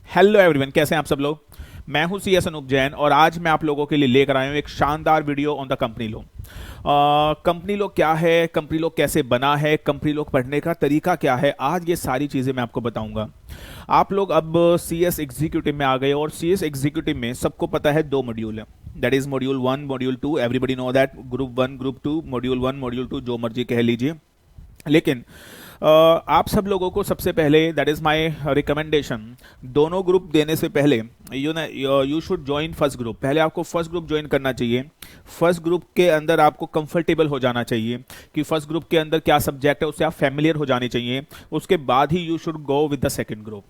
Hello everyone, कैसे हैं आप सब लोग। मैं हूं सी एस अनूप जैन और आज मैं आप लोगों के लिए लेकर आया हूं एक शानदार video on the company law. Company law क्या है, कंपनी लॉ कैसे बना है, कंपनी लॉ पढ़ने का तरीका क्या है, आज ये सारी चीज़ें मैं आपको बताऊंगा। आप लोग अब सी एस एग्जीक्यूटिव में आ गए और सी एस एग्जीक्यूटिव में सबको पता है दो मॉड्यूल है। That is module 1 module 2। Everybody know that group 1 group 2, module 1 module 2 जो मर्जी कह लीजिए। लेकिन आप सब लोगों को सबसे पहले, दैट इज माय रिकमेंडेशन, दोनों ग्रुप देने से पहले you should join first group. पहले आपको फर्स्ट ग्रुप ज्वाइन करना चाहिए। फर्स्ट ग्रुप के अंदर आपको कंफर्टेबल हो जाना चाहिए कि फर्स्ट ग्रुप के अंदर क्या सब्जेक्ट है उससे आप फैमिलियर हो जाने चाहिए। उसके बाद ही you should go with the second group.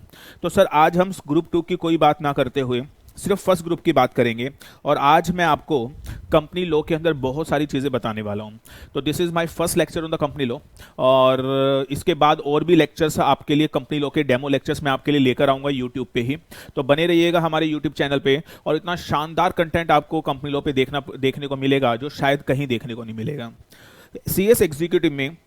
तो सर आज हम ग्रुप 2 की कोई बात ना करते हुए सिर्फ फर्स्ट ग्रुप की बात करेंगे और आज मैं आपको कंपनी लॉ के अंदर बहुत सारी चीज़ें बताने वाला हूं। तो this is my first lecture on the company law और इसके बाद और भी लेक्चर्स आपके लिए, कंपनी लॉ के डेमो लेक्चर्स मैं आपके लिए लेकर आऊंगा यूट्यूब पे ही। तो बने रहिएगा हमारे यूट्यूब चैनल पे और इतना शानदार कंटेंट आपको कंपनी लॉ पे देखने को मिलेगा जो शायद कहीं देखने को नहीं मिलेगा। सी एस एग्जीक्यूटिव में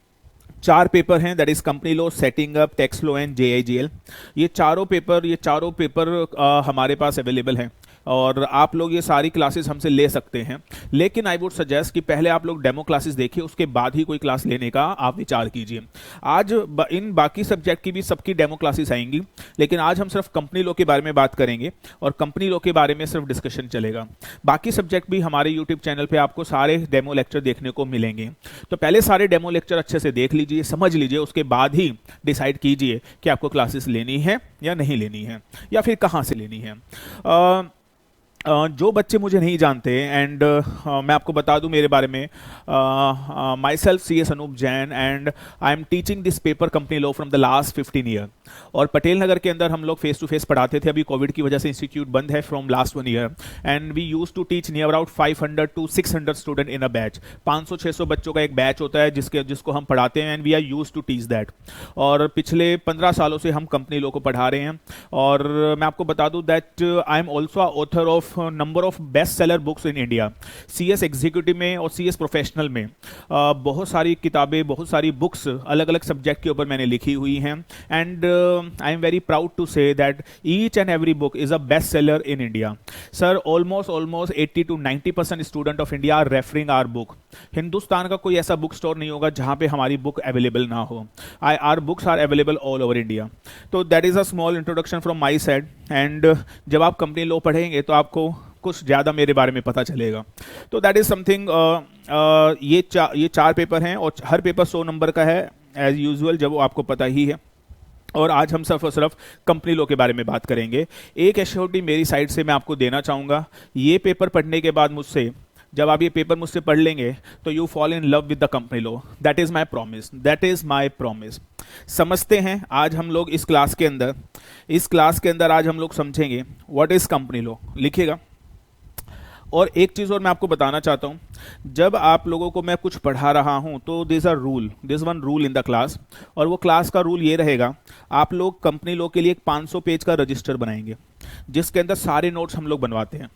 4 पेपर हैं, that is company law, setting up, tax law and JIGL। ये चारों पेपर हमारे पास अवेलेबल हैं और आप लोग ये सारी क्लासेस हमसे ले सकते हैं। लेकिन आई वुड सजेस्ट कि पहले आप लोग डेमो क्लासेस देखिए, उसके बाद ही कोई क्लास लेने का आप विचार कीजिए। आज इन बाकी सब्जेक्ट की भी सबकी डेमो क्लासेस आएंगी, लेकिन आज हम सिर्फ कंपनी लॉ के बारे में बात करेंगे और कंपनी लॉ के बारे में सिर्फ डिस्कशन चलेगा। बाकी सब्जेक्ट भी हमारे यूट्यूब चैनल पे आपको सारे डेमो लेक्चर देखने को मिलेंगे। तो पहले सारे डेमो लेक्चर अच्छे से देख लीजिए, समझ लीजिए, उसके बाद ही डिसाइड कीजिए कि आपको क्लासेस लेनी है या नहीं लेनी है या फिर कहाँ से लेनी है। जो बच्चे मुझे नहीं जानते एंड मैं आपको बता दूं मेरे बारे में, myself C S Anoop Jain and I am teaching this paper company law from the last 15 year. और पटेल नगर के अंदर हम लोग फेस टू फेस पढ़ाते थे, अभी कोविड की वजह से इंस्टीट्यूट बंद है from last 1 year and we use to teach near about 500 to 600 student in a batch. 500-600 बच्चों का एक बैच होता है जिसको हम पढ़ाते हैं and we are use to teach that. और पिछले 15 सालों से हम कंपनी लॉ को पढ़ा रहे हैं और मैं आपको बता दूं that I am also author of number of best seller books in India. C S executive में और सी एस प्रोफेशनल में बहुत सारी किताबें, बहुत सारी बुक्स अलग अलग सब्जेक्ट के ऊपर मैंने लिखी हुई हैं and I am very proud to say that each and every book is a best seller in India. Sir almost 80 to 90% student of India are referring our book. Hindustan का कोई ऐसा बुक स्टोर नहीं होगा जहां पे हमारी बुक अवेलेबल ना हो। Our books are available all over India. तो that is a small introduction from my side and जब आप कंपनी लॉ पढ़ेंगे तो आपको कुछ ज़्यादा मेरे बारे में पता चलेगा। तो दैट इज समथिंग। ये 4 पेपर हैं और हर पेपर 100 नंबर का है एज यूजुअल, जब वो आपको पता ही है। और आज हम सिर्फ कंपनी लॉ के बारे में बात करेंगे। एक एश्योरिटी मेरी साइड से मैं आपको देना चाहूँगा, ये पेपर पढ़ने के बाद मुझसे, जब आप ये पेपर मुझसे पढ़ लेंगे तो you fall in love with the company law. That is my promise, that is my promise. समझते हैं आज हम लोग इस क्लास के अंदर आज हम लोग समझेंगे व्हाट इज़ कंपनी लॉ। लिखिएगा। और एक चीज़ और मैं आपको बताना चाहता हूँ, जब आप लोगों को मैं कुछ पढ़ा रहा हूँ तो this one rule in the class, और वो क्लास का रूल ये रहेगा, आप लोग कंपनी लॉ के लिए एक 500 पेज का रजिस्टर बनाएंगे जिसके अंदर सारे नोट्स हम लोग बनवाते हैं।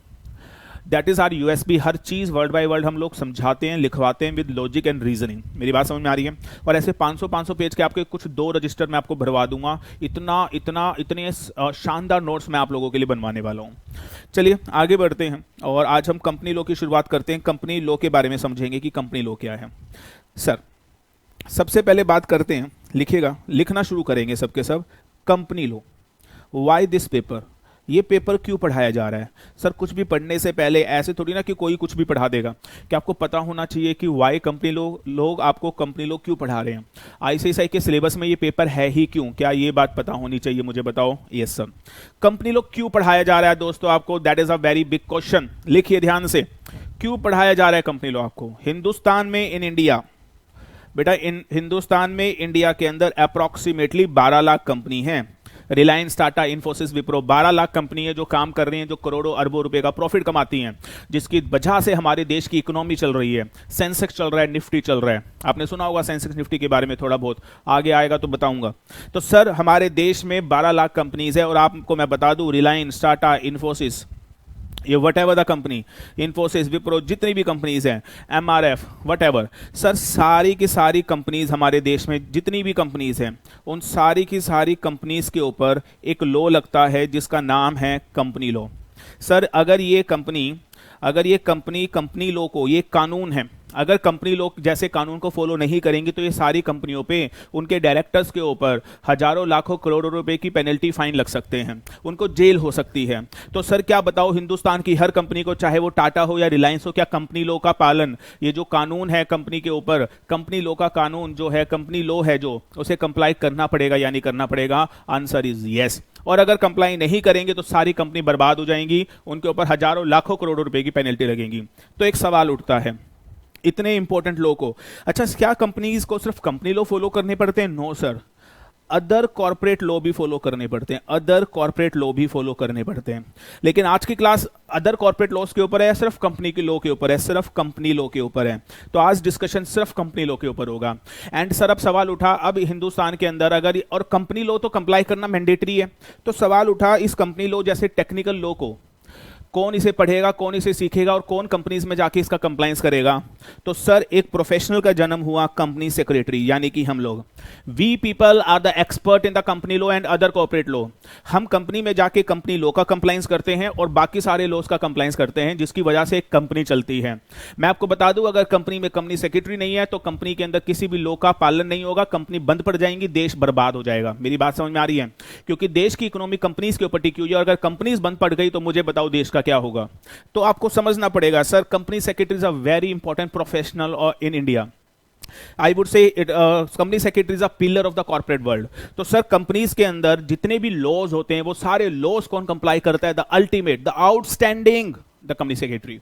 That is our USB। हर चीज़ वर्ड बाय वर्ड हम लोग समझाते हैं, लिखवाते हैं विद लॉजिक एंड रीजनिंग। मेरी बात समझ में आ रही है। और ऐसे 500 पेज के आपके कुछ 2 रजिस्टर मैं आपको भरवा दूंगा। इतने शानदार नोट्स मैं आप लोगों के लिए बनवाने वाला हूँ। चलिए आगे बढ़ते हैं और आज हम कंपनी लॉ की शुरुआत करते हैं। कंपनी लॉ के बारे में समझेंगे कि कंपनी लॉ क्या है। सर सबसे पहले बात करते हैं, लिखिएगा, लिखना शुरू करेंगे सबके सब। Company law, why this paper, ये पेपर क्यों पढ़ाया जा रहा है। सर कुछ भी पढ़ने से पहले ऐसे थोड़ी ना कि कोई कुछ भी पढ़ा देगा, कि आपको पता होना चाहिए कि वाई कंपनी लॉ, लोग आपको कंपनी लॉ क्यों पढ़ा रहे हैं, ICSI के सिलेबस में ये पेपर है ही क्यों, क्या ये बात पता होनी चाहिए मुझे, बताओ। यस सर, कंपनी लॉ क्यों पढ़ाया जा रहा है दोस्तों आपको, that is a very big question. लिखिए ध्यान से, क्यों पढ़ाया जा रहा है कंपनी लॉ आपको। हिंदुस्तान में, इन इंडिया, बेटा हिंदुस्तान में, इंडिया के अंदर अप्रॉक्सीमेटली 12 लाख कंपनी है। रिलायंस, टाटा, इन्फोसिस, विप्रो, 12 लाख कंपनी है जो काम कर रही हैं, जो करोड़ों अरबों रुपए का प्रॉफिट कमाती हैं, जिसकी वजह से हमारे देश की इकोनॉमी चल रही है। सेंसेक्स चल रहा है, निफ्टी चल रहा है। आपने सुना होगा सेंसेक्स निफ्टी के बारे में थोड़ा बहुत, आगे आएगा तो बताऊंगा। तो सर हमारे देश में 12 लाख कंपनीज है और आपको मैं बता दूं, रिलायंस, टाटा, इन्फोसिस, ये what ever the company, Infosys, Wipro, जितनी भी कंपनीज हैं, एमआरएफ, वट एवर, सर सारी की सारी कंपनीज हमारे देश में जितनी भी कंपनीज हैं, उन सारी की सारी कंपनीज के ऊपर एक लॉ लगता है जिसका नाम है कंपनी लॉ। सर अगर ये कंपनी लॉ को, ये कानून है, अगर कंपनी लोग जैसे कानून को फॉलो नहीं करेंगे तो ये सारी कंपनियों पे, उनके डायरेक्टर्स के ऊपर हजारों लाखों करोड़ों रुपए की पेनल्टी फाइन लग सकते हैं, उनको जेल हो सकती है। तो सर क्या बताओ, हिंदुस्तान की हर कंपनी को, चाहे वो टाटा हो या रिलायंस हो, क्या कंपनी लॉ का पालन, ये जो कानून है कंपनी के ऊपर, कंपनी लॉ का कानून जो है, कंपनी लॉ है जो, उसे कंप्लाई करना पड़ेगा या नहीं करना पड़ेगा? Answer is yes. और अगर कंप्लाई नहीं करेंगे तो सारी कंपनी बर्बाद हो जाएंगी, उनके ऊपर हजारों लाखों करोड़ों रुपए की पेनल्टी लगेगी। तो एक सवाल उठता है, इतने इंपॉर्टेंट लॉ को, अच्छा क्या कंपनीज को सिर्फ कंपनी लॉ फॉलो करने पड़ते हैं? No sir, other corporate law भी फॉलो करने पड़ते हैं, अदर कॉर्पोरेट लॉ भी फॉलो करने पड़ते हैं। लेकिन आज की क्लास अदर कॉर्पोरेट लॉस के ऊपर है, सिर्फ कंपनी के लॉ के ऊपर है, सिर्फ कंपनी लॉ के ऊपर है। तो आज डिस्कशन सिर्फ कंपनी लॉ के ऊपर होगा। एंड सर अब सवाल उठा, अब हिंदुस्तान के अंदर अगर, और कंपनी लॉ तो कंप्लाई करना मैंडेटरी है, तो सवाल उठा इस कंपनी लॉ जैसे टेक्निकल लॉ को कौन इसे पढ़ेगा, कौन इसे सीखेगा और कौन कंपनीज में जाके इसका कंप्लायंस करेगा? तो सर एक प्रोफेशनल का जन्म हुआ, कंपनी सेक्रेटरी, यानी कि हम लोग, we people are the expert in the company law and other corporate law. हम कंपनी में जाके कंपनी लॉ का कंप्लायंस करते हैं और बाकी सारे लॉज का कंप्लायंस करते हैं, जिसकी वजह से एक कंपनी चलती है। मैं आपको बता दूं, अगर कंपनी में कंपनी सेक्रेटरी नहीं है तो कंपनी के अंदर किसी भी लॉ का पालन नहीं होगा, कंपनी बंद पड़ जाएंगी, देश बर्बाद हो जाएगा। मेरी बात समझ में आ रही है? क्योंकि देश की इकोनॉमी कंपनीज के ऊपर टिकी हुई है, और अगर कंपनीज बंद पड़ गई तो मुझे बताओ देश का क्या होगा? तो आपको समझना पड़ेगा sir, company secretary is a very important professional in India. I would say company secretary is a pillar of the corporate world. तो सर कंपनीज के अंदर जितने भी लॉज होते हैं वो सारे लॉज कौन कंप्लाई करता है? The ultimate, the outstanding, the company secretary.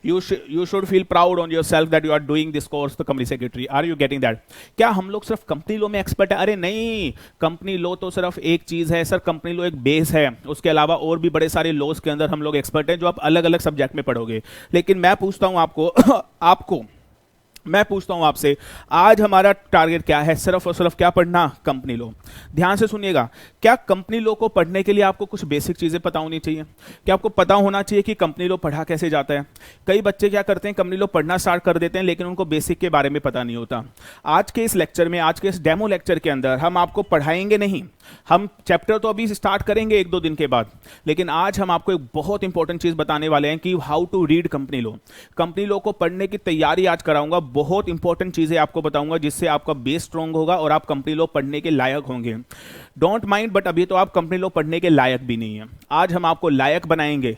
You should feel proud on yourself that you are doing this course, the company secretary. Are you getting that? क्या हम लोग सिर्फ कंपनी लॉ में एक्सपर्ट है? अरे नहीं, कंपनी लॉ तो सिर्फ एक चीज है सर, कंपनी लॉ एक बेस है, उसके अलावा और भी बड़े सारे लॉज के अंदर हम लोग एक्सपर्ट हैं जो आप अलग अलग सब्जेक्ट में पढ़ोगे। लेकिन मैं पूछता हूं आपको मैं पूछता हूं आपसे, आज हमारा टारगेट क्या है? सिर्फ और सिर्फ क्या पढ़ना? Company law. ध्यान से सुनिएगा, क्या कंपनी लॉ को पढ़ने के लिए आपको कुछ बेसिक चीजें पता होनी चाहिए? क्या आपको पता होना चाहिए कि कंपनी लॉ पढ़ा कैसे जाता है? कई बच्चे क्या करते हैं, कंपनी लॉ पढ़ना स्टार्ट कर देते हैं लेकिन उनको बेसिक के बारे में पता नहीं होता। आज के इस लेक्चर में, आज के इस डेमो लेक्चर के अंदर हम आपको पढ़ाएंगे नहीं, हम चैप्टर तो अभी स्टार्ट करेंगे 1-2 दिन के बाद, लेकिन आज हम आपको एक बहुत इंपॉर्टेंट चीज बताने वाले हैं कि how to read company law. Company law को पढ़ने की तैयारी आज कराऊंगा, बहुत इंपॉर्टेंट चीजें आपको बताऊंगा जिससे आपका बेस स्ट्रॉन्ग होगा और आप कंपनी लॉ पढ़ने के लायक होंगे। डोंट माइंड, बट अभी तो आप कंपनी लॉ पढ़ने के लायक भी नहीं है। आज हम आपको लायक बनाएंगे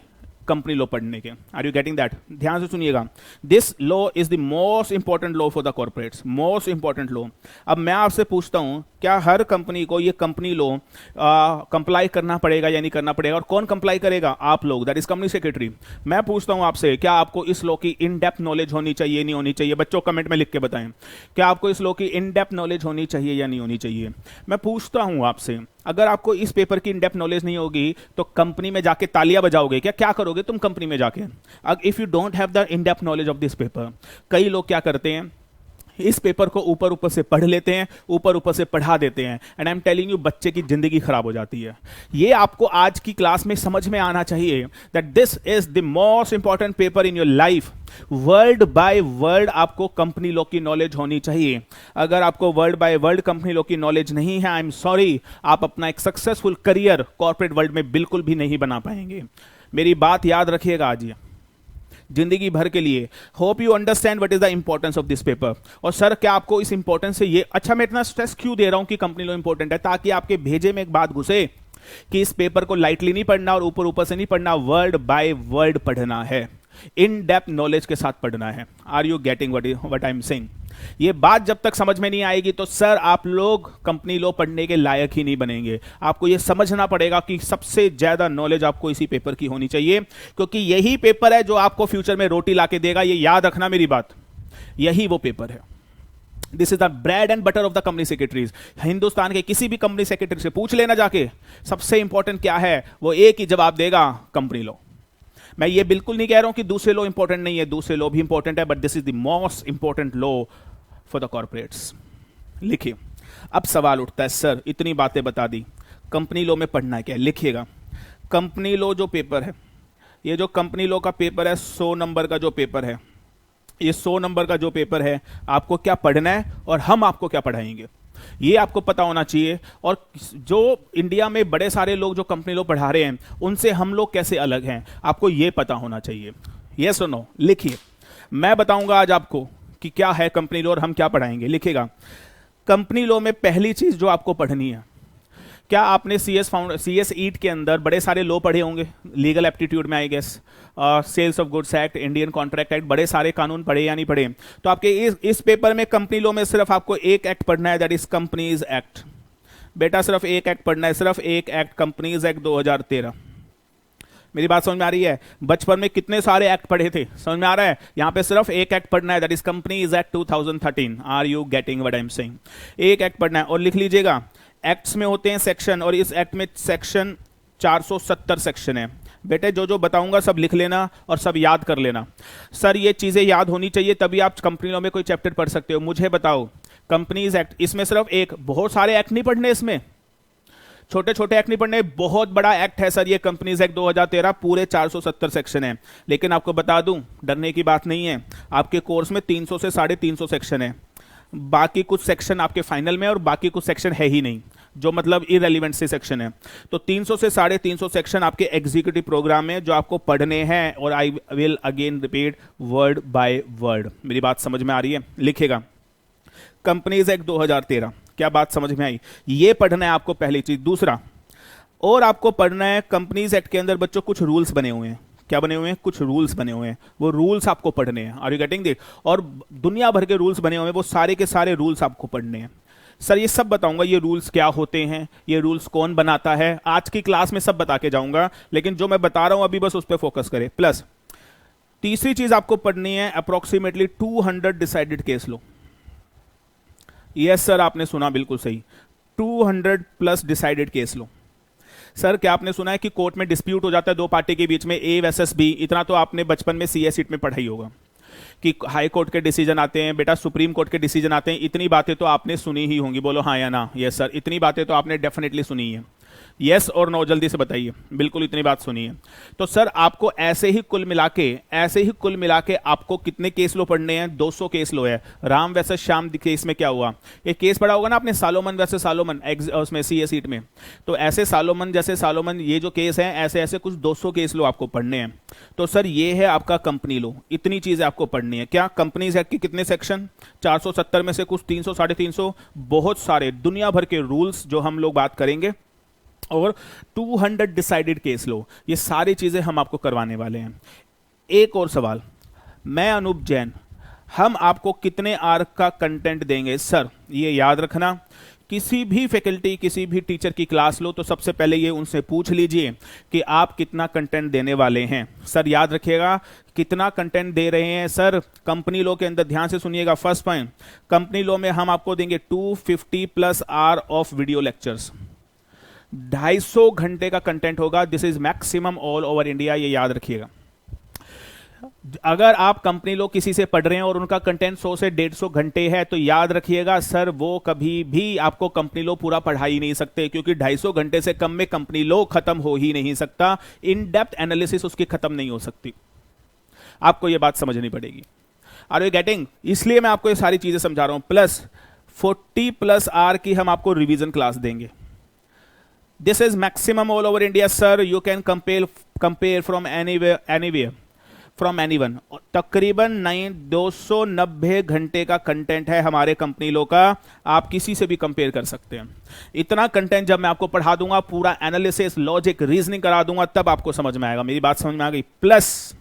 कंपनी लॉ पढ़ने के। Are you getting that? ध्यान से सुनिएगा, this law is the most important law for the corporates, most important law. अब मैं आपसे पूछता हूं, क्या हर कंपनी को ये कंपनी लॉ कंप्लाई करना पड़ेगा या नहीं करना पड़ेगा? और कौन कंप्लाई करेगा? आप लोग, दैट इज कंपनी सेक्रेटरी। मैं पूछता हूं आपसे, क्या आपको इस लॉ की इन डेप्थ नॉलेज होनी चाहिए, नहीं होनी चाहिए? बच्चों कमेंट में लिख के बताएं, क्या आपको इस लॉ की इन डेप्थ नॉलेज होनी चाहिए या नहीं होनी चाहिए? मैं पूछता हूं आपसे, अगर आपको इस पेपर की इन डेप्थ नॉलेज नहीं होगी तो कंपनी में जाके तालियां बजाओगे क्या? क्या करोगे तुम कंपनी में जाके, if you don't have the in depth knowledge of this paper? कई लोग क्या करते हैं, इस पेपर को ऊपर ऊपर से पढ़ लेते हैं, ऊपर ऊपर से पढ़ा देते हैं, and I am telling you, बच्चे की जिंदगी खराब हो जाती है। ये आपको आज की क्लास में समझ में आना चाहिए that this is the most important paper in your life. World by world आपको कंपनी लॉ की नॉलेज होनी चाहिए। अगर आपको world by world company law की नॉलेज नहीं है, आई एम सॉरी, आप अपना एक सक्सेसफुल करियर कॉर्पोरेट वर्ल्ड में बिल्कुल भी नहीं बना पाएंगे। मेरी बात याद रखिएगा आज, जिंदगी भर के लिए। Hope you understand what is the importance of this paper. और सर क्या आपको इस इंपॉर्टेंस से ये, अच्छा मैं इतना स्ट्रेस क्यों दे रहा हूं कि कंपनी लॉ इंपॉर्टेंट है? ताकि आपके भेजे में एक बात घुसे कि इस पेपर को लाइटली नहीं पढ़ना और ऊपर ऊपर से नहीं पढ़ना, वर्ड बाय वर्ड पढ़ना है, इन डेप्थ नॉलेज के साथ पढ़ना है। Are you getting what I am saying? ये बात जब तक समझ में नहीं आएगी तो सर आप लोग कंपनी लॉ पढ़ने के लायक ही नहीं बनेंगे। आपको ये समझना पड़ेगा कि सबसे ज्यादा नॉलेज आपको इसी पेपर की होनी चाहिए, क्योंकि यही पेपर है जो आपको फ्यूचर में रोटी लाके देगा। ये याद रखना मेरी बात, यही वो पेपर है। This is the bread and butter of the company secretaries. Hindustan के किसी भी कंपनी सेक्रेटरी से पूछ लेना जाके, सबसे इंपॉर्टेंट क्या है, वो एक ही जवाब देगा, कंपनी लॉ। मैं ये बिल्कुल नहीं कह रहा हूं कि दूसरे लॉ इंपॉर्टेंट नहीं है, दूसरे लॉ भी इंपॉर्टेंट है, but this is the most important law for the corporates. लिखिए, अब सवाल उठता है, सर इतनी बातें बता दी, कंपनी लॉ में पढ़ना क्या है? लिखिएगा, कंपनी लॉ जो पेपर है ये जो कंपनी लॉ का पेपर है 100 नंबर का जो पेपर है, ये 100 नंबर का जो पेपर है, आपको क्या पढ़ना है और हम आपको क्या पढ़ाएंगे ये आपको पता होना चाहिए। और जो इंडिया में बड़े सारे लोग जो कंपनी लॉ पढ़ा रहे हैं उनसे हम लोग कैसे अलग हैं, आपको ये पता होना चाहिए। यस और नो लिखिए, मैं बताऊंगा आज आपको कि क्या है कंपनी लॉ और हम क्या पढ़ाएंगे। लिखिएगा, कंपनी लॉ में पहली चीज जो आपको पढ़नी है, क्या आपने सीएस ईट के अंदर बड़े सारे लॉ पढ़े होंगे, लीगल एप्टीट्यूड में I guess, sales of goods act, Indian contract act, बड़े सारे कानून पढ़े या नहीं पढ़े। तो आपके इस पेपर में कंपनी लॉ में सिर्फ आपको एक एक्ट पढ़ना है, दैट इज कंपनीज एक्ट। बेटा सिर्फ एक एक्ट पढ़ना है, सिर्फ एक एक्ट, कंपनीज एक्ट 2013। मेरी बात समझ में आ रही है? बचपन में कितने सारे एक्ट पढ़े थे, समझ में आ रहा है? यहां पे सिर्फ एक एक्ट पढ़ना है, that is companies act 2013। Are you getting what I am saying? एक एक्ट पढ़ना है। और लिख लीजिएगा, एक्ट्स में होते हैं सेक्शन, और इस एक्ट में सेक्शन 470 सेक्शन है। बेटे जो जो बताऊंगा सब लिख लेना और सब याद कर लेना। सर ये चीजें याद होनी चाहिए तभी आप कंपनी लॉ में कोई चैप्टर पढ़ सकते हो। मुझे बताओ, कंपनीज एक्ट, इसमें सिर्फ एक, बहुत सारे एक्ट नहीं पढ़ने, इसमें छोटे छोटे एक्ट नहीं पढ़ने, बहुत बड़ा एक्ट है सर ये कंपनीज एक्ट 2013, पूरे 470 सेक्शन है। लेकिन आपको बता दूं, डरने की बात नहीं है, आपके कोर्स में 300 से 350 सेक्शन है। बाकी कुछ सेक्शन आपके फाइनल में और बाकी कुछ सेक्शन है ही नहीं, जो मतलब इरेलीवेंट से सेक्शन है। तो 300 से 350 सेक्शन आपके एग्जीक्यूटिव प्रोग्राम में जो आपको पढ़ने हैं, और I will again repeat word by word. मेरी बात समझ में आ रही है? लिखेगा, कंपनीज एक्ट 2013, क्या बात समझ में आई? ये पढ़ना है आपको, पहली चीज। दूसरा, और आपको पढ़ना है कंपनीज एक्ट के अंदर बच्चों कुछ रूल्स बने हुए हैं। क्या बने हुए हैं? कुछ रूल्स बने हुए हैं, वो रूल्स आपको पढ़ने हैं। Are you getting this? और दुनिया भर के रूल्स बने हुए हैं, वो सारे के सारे रूल्स आपको पढ़ने हैं। सर ये सब बताऊंगा, ये रूल्स क्या होते हैं, ये रूल्स कौन बनाता है, आज की क्लास में सब बता के जाऊंगा, लेकिन जो मैं बता रहा हूं अभी बस उस पर फोकस करें। प्लस तीसरी चीज आपको पढ़नी है, अप्रोक्सीमेटली 200 डिसाइडेड केस लो। यस सर, आपने सुना बिल्कुल सही, 200 प्लस डिसाइडेड केस लो। सर क्या आपने सुना है कि कोर्ट में डिस्प्यूट हो जाता है दो पार्टी के बीच में, ए वर्सेस बी? इतना तो आपने बचपन में सीएस सीट में पढ़ाई होगा कि हाई कोर्ट के डिसीजन आते हैं, बेटा सुप्रीम कोर्ट के डिसीजन आते हैं। इतनी बातें तो आपने सुनी ही होंगी, बोलो हाँ या ना। यस सर, इतनी बातें तो आपने डेफिनेटली सुनी है। यस और नो जल्दी से बताइए, बिल्कुल इतनी बात सुनी है। तो सर आपको ऐसे ही कुल मिला के आपको कितने केस लो पढ़ने हैं? 200 केस लो है। राम वैसे श्याम केस में क्या हुआ, एक केस पढ़ा होगा ना आपने, सालोमन वैसे सालोमन, उसमें सीए सीट में। तो ऐसे सालोमन जैसे सालोमन, ये जो केस हैं, ऐसे ऐसे कुछ 200 केस लो आपको पढ़ने हैं। तो सर ये है आपका कंपनी लो, इतनी चीजें आपको पढ़नी है। क्या कंपनीज एक्ट के कितने सेक्शन? 470 में से कुछ 300 350, बहुत सारे दुनिया भर के रूल्स जो हम लोग बात करेंगे, और 200 डिसाइडेड केस लो, ये सारी चीजें हम आपको करवाने वाले हैं। एक और सवाल, मैं अनूप जैन, हम आपको कितने आर का कंटेंट देंगे? सर ये याद रखना, किसी भी फैकल्टी, किसी भी टीचर की क्लास लो तो सबसे पहले ये उनसे पूछ लीजिए कि आप कितना कंटेंट देने वाले हैं। सर याद रखिएगा, कितना कंटेंट दे रहे हैं। सर कंपनी लॉ के अंदर ध्यान से सुनिएगा, फर्स्ट पॉइंट, कंपनी लॉ में हम आपको देंगे 250 plus hour of video lectures, 250 घंटे का कंटेंट होगा। This is maximum all over India, ये याद रखिएगा। अगर आप कंपनी लोग किसी से पढ़ रहे हैं और उनका कंटेंट 100 से 150 घंटे है, तो याद रखिएगा सर वो कभी भी आपको कंपनी लो पूरा पढ़ा ही नहीं सकते, क्योंकि 250 घंटे से कम में कंपनी लो खत्म हो ही नहीं सकता, इन डेप्थ एनालिसिस उसकी खत्म नहीं हो सकती। आपको यह बात समझनी पड़ेगी। Are you getting? इसलिए मैं आपको ये सारी चीजें समझा रहा हूं। प्लस 40 प्लस आर की हम आपको रिवीजन क्लास देंगे। This is maximum all over India, sir. You can compare from anywhere, from anyone. तकरीबन 290 घंटे का कंटेंट है हमारे कंपनी लो का, आप किसी से भी कंपेयर कर सकते हैं। इतना कंटेंट जब मैं आपको पढ़ा दूंगा, पूरा एनालिसिस, लॉजिक, रीजनिंग करा दूंगा, तब आपको समझ में आएगा। मेरी बात समझ में आ गई? प्लस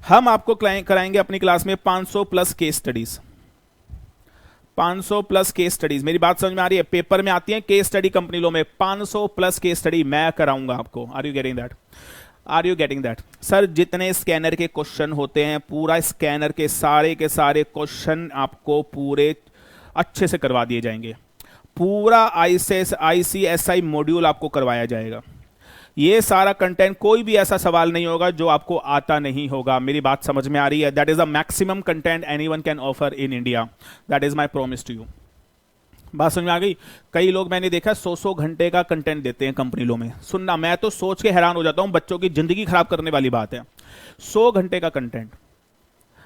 हम आपको कराएंगे अपनी क्लास में 500 plus case studies, 500 plus case studies. मेरी बात समझ में आ रही है? पेपर में आती है केस स्टडी कंपनी लो में, 500 प्लस केस स्टडी मैं कराऊंगा आपको। Are you getting that? Are you getting that? Sir जितने स्कैनर के क्वेश्चन होते हैं, पूरा स्कैनर के सारे क्वेश्चन आपको पूरे अच्छे से करवा दिए जाएंगे। पूरा ICSI मॉड्यूल आपको करवाया जाएगा। ये सारा कंटेंट, कोई भी ऐसा सवाल नहीं होगा जो आपको आता नहीं होगा। मेरी बात समझ में आ रही है? That is the maximum content anyone can offer in India, that is my promise to you. बात समझ में आ गई? कई लोग मैंने देखा 100 घंटे का कंटेंट देते हैं कंपनी में। सुनना, मैं तो सोच के हैरान हो जाता हूं, बच्चों की जिंदगी खराब करने वाली बात है। 100 घंटे का कंटेंट,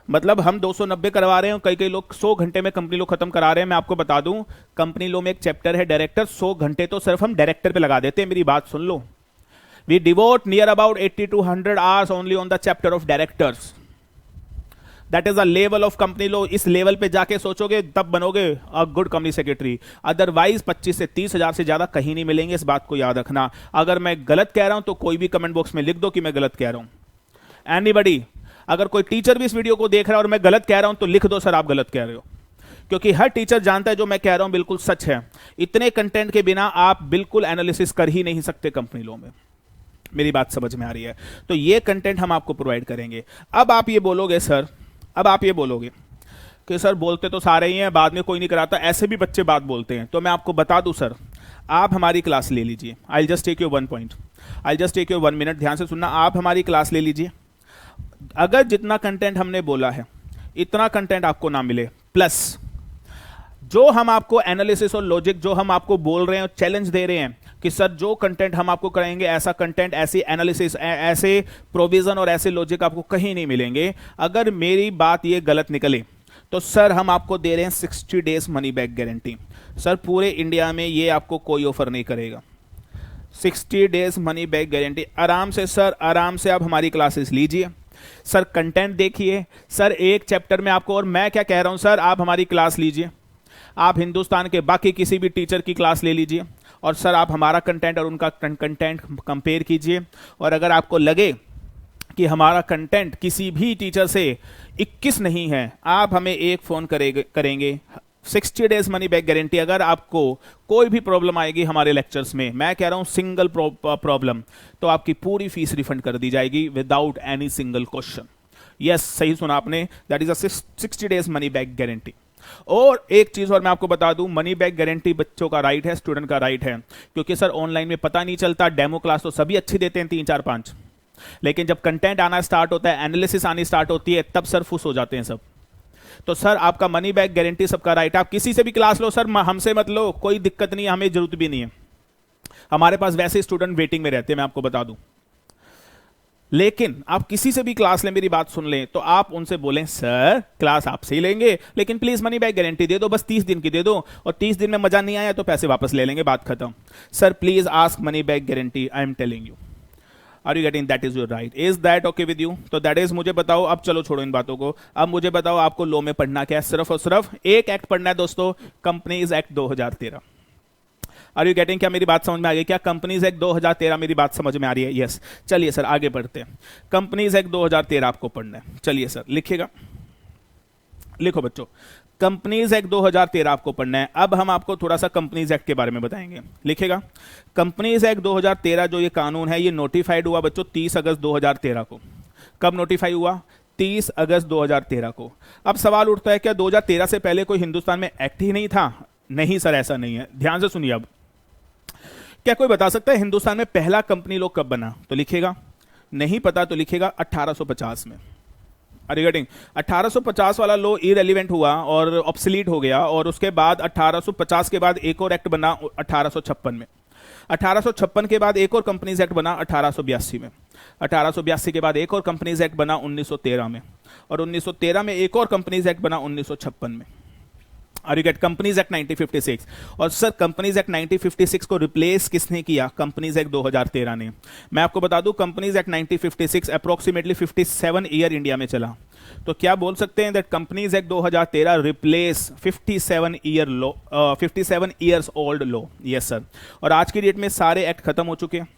मतलब हम 290 करवा रहे हैं, कई कई लोग 100 घंटे में कंपनी लो खत्म करा रहे हैं। मैं आपको बता दूं, कंपनी लो में एक चैप्टर है डायरेक्टर, 100 घंटे तो सिर्फ हम डायरेक्टर पे लगा देते हैं। मेरी बात सुन लो, we devote near about 80 to 100 hours only on the chapter of directors. That is a level of company लो। इस लेवल पे जाके सोचोगे तब बनोगे a good company secretary, otherwise 25 से 30 हजार से ज्यादा कहीं नहीं मिलेंगे। इस बात को याद रखना। अगर मैं गलत कह रहा हूं तो कोई भी कमेंट बॉक्स में लिख दो कि मैं गलत कह रहा हूं। एनीबडी, अगर कोई टीचर भी इस वीडियो को देख रहा है और मैं गलत कह रहा हूं तो लिख दो सर आप गलत कह रहे हो, क्योंकि हर टीचर जानता है जो मैं कह रहा हूं बिल्कुल सच है। इतने कंटेंट के बिना आप बिल्कुल एनालिसिस कर ही नहीं सकते कंपनी लो में। मेरी बात समझ में आ रही है? तो ये कंटेंट हम आपको प्रोवाइड करेंगे। अब आप ये बोलोगे सर, अब आप ये बोलोगे कि सर बोलते तो सारे ही हैं, बाद में कोई नहीं कराता, ऐसे भी बच्चे बात बोलते हैं। तो मैं आपको बता दूं सर, आप हमारी क्लास ले लीजिए। I just take you 1 point, I just take you 1 minute, ध्यान से सुनना। आप हमारी क्लास ले लीजिए। अगर जितना कंटेंट हमने बोला है इतना कंटेंट आपको ना मिले, प्लस जो हम आपको एनालिसिस और लॉजिक जो हम आपको बोल रहे हैं, चैलेंज दे रहे हैं कि सर जो कंटेंट हम आपको कराएंगे, ऐसा कंटेंट, ऐसी एनालिसिस, ऐसे प्रोविजन और ऐसे लॉजिक आपको कहीं नहीं मिलेंगे। अगर मेरी बात ये गलत निकले तो सर हम आपको दे रहे हैं 60 days money back guarantee. Sir पूरे इंडिया में ये आपको कोई ऑफर नहीं करेगा। 60 डेज मनी बैक गारंटी, आराम से सर, आराम से आप हमारी क्लासेस लीजिए सर, कंटेंट देखिए सर, एक चैप्टर में आपको, और मैं क्या कह रहा हूं सर, आप हमारी क्लास लीजिए, आप हिंदुस्तान के बाकी किसी भी टीचर की क्लास ले लीजिए और सर आप हमारा कंटेंट और उनका कंटेंट कंपेयर कीजिए। और अगर आपको लगे कि हमारा कंटेंट किसी भी टीचर से 21 नहीं है, आप हमें एक फोन करेंगे। 60 डेज मनी बैक गारंटी। अगर आपको कोई भी प्रॉब्लम आएगी हमारे लेक्चर्स में, मैं कह रहा हूं सिंगल प्रॉब्लम, तो आपकी पूरी फीस रिफंड कर दी जाएगी without any single question. Yes, सही सुना आपने, that is a 60 days money back guarantee. और एक चीज और मैं आपको बता दूं, मनी बैक गारंटी बच्चों का राइट है, स्टूडेंट का राइट है, क्योंकि सर ऑनलाइन में पता नहीं चलता। डेमो क्लास तो सभी अच्छी देते हैं 3 4 5, लेकिन जब कंटेंट आना स्टार्ट होता है, एनालिसिस आनी स्टार्ट होती है, तब सर फुस हो जाते हैं सब। तो सर आपका मनी बैक गारंटी सबका राइट है। आप किसी से भी क्लास लो सर, हमसे मत लो, कोई दिक्कत नहीं है, हमें जरूरत भी नहीं है। हमारे पास वैसे स्टूडेंट वेटिंग में रहते हैं, मैं आपको बता दूं। लेकिन आप किसी से भी क्लास लें, मेरी बात सुन लें, तो आप उनसे बोलें सर क्लास आपसे ही लेंगे, लेकिन प्लीज मनी बैक गारंटी दे दो, बस 30 दिन की दे दो, और 30 दिन में मजा नहीं आया तो पैसे वापस ले लेंगे, बात खत्म। Sir please ask money back guarantee, I am telling you. Are you getting? That is your right. Is that okay with you? तो दैट इज, मुझे बताओ, अब चलो छोड़ो इन बातों को, अब मुझे बताओ आपको लॉ में पढ़ना क्या है? सिर्फ और सिर्फ एक एक्ट पढ़ना है दोस्तों, companies act 2013। Are you getting? क्या मेरी बात समझ में आ गई? क्या कंपनीज एक्ट 2013 मेरी बात समझ में आ रही है? यस। चलिए सर आगे बढ़ते हैं। कंपनीज एक्ट 2013 आपको पढ़ना है। चलिए सर लिखिएगा, लिखो बच्चों, कंपनीज एक्ट 2013 आपको पढ़ना है। अब हम आपको थोड़ा सा कंपनीज एक्ट के बारे में बताएंगे, लिखेगा। कंपनीज एक्ट 2013 जो ये कानून है, ये नोटिफाइड हुआ बच्चों 30 अगस्त 2013 को। कब नोटिफाई हुआ? 30 अगस्त 2013 को। अब सवाल उठता है क्या 2013 से पहले कोई हिंदुस्तान में एक्ट ही नहीं था? नहीं सर, ऐसा नहीं है, ध्यान से सुनिए। अब क्या कोई बता सकता है हिंदुस्तान में पहला कंपनी लॉ कब बना? तो लिखेगा, नहीं पता तो लिखेगा 1850 में। Are you getting? 1850 वाला लॉ इररिलेवेंट हुआ और ऑब्सोलीट हो गया, और उसके बाद 1850 के बाद एक और एक्ट बना 1856 में। 1856 के बाद एक और कंपनीज एक्ट बना 1882 में। 1882 के बाद एक और कंपनीज एक्ट बना 1913 में, और 1913 में एक और कंपनीज एक्ट बना 1956 में। Are you get? Companies act 1956। और सर कंपनीज एक्ट 1956 को रिप्लेस किसने किया? कंपनीज एक्ट 2013 ने। मैं आपको बता दूं, companies act 1956 approximately 57 year India में चला। तो क्या बोल सकते हैं that companies act 2013 replace 57 year law, 57 years old law? Yes sir. और आज की डेट में सारे एक्ट खत्म हो चुके हैं।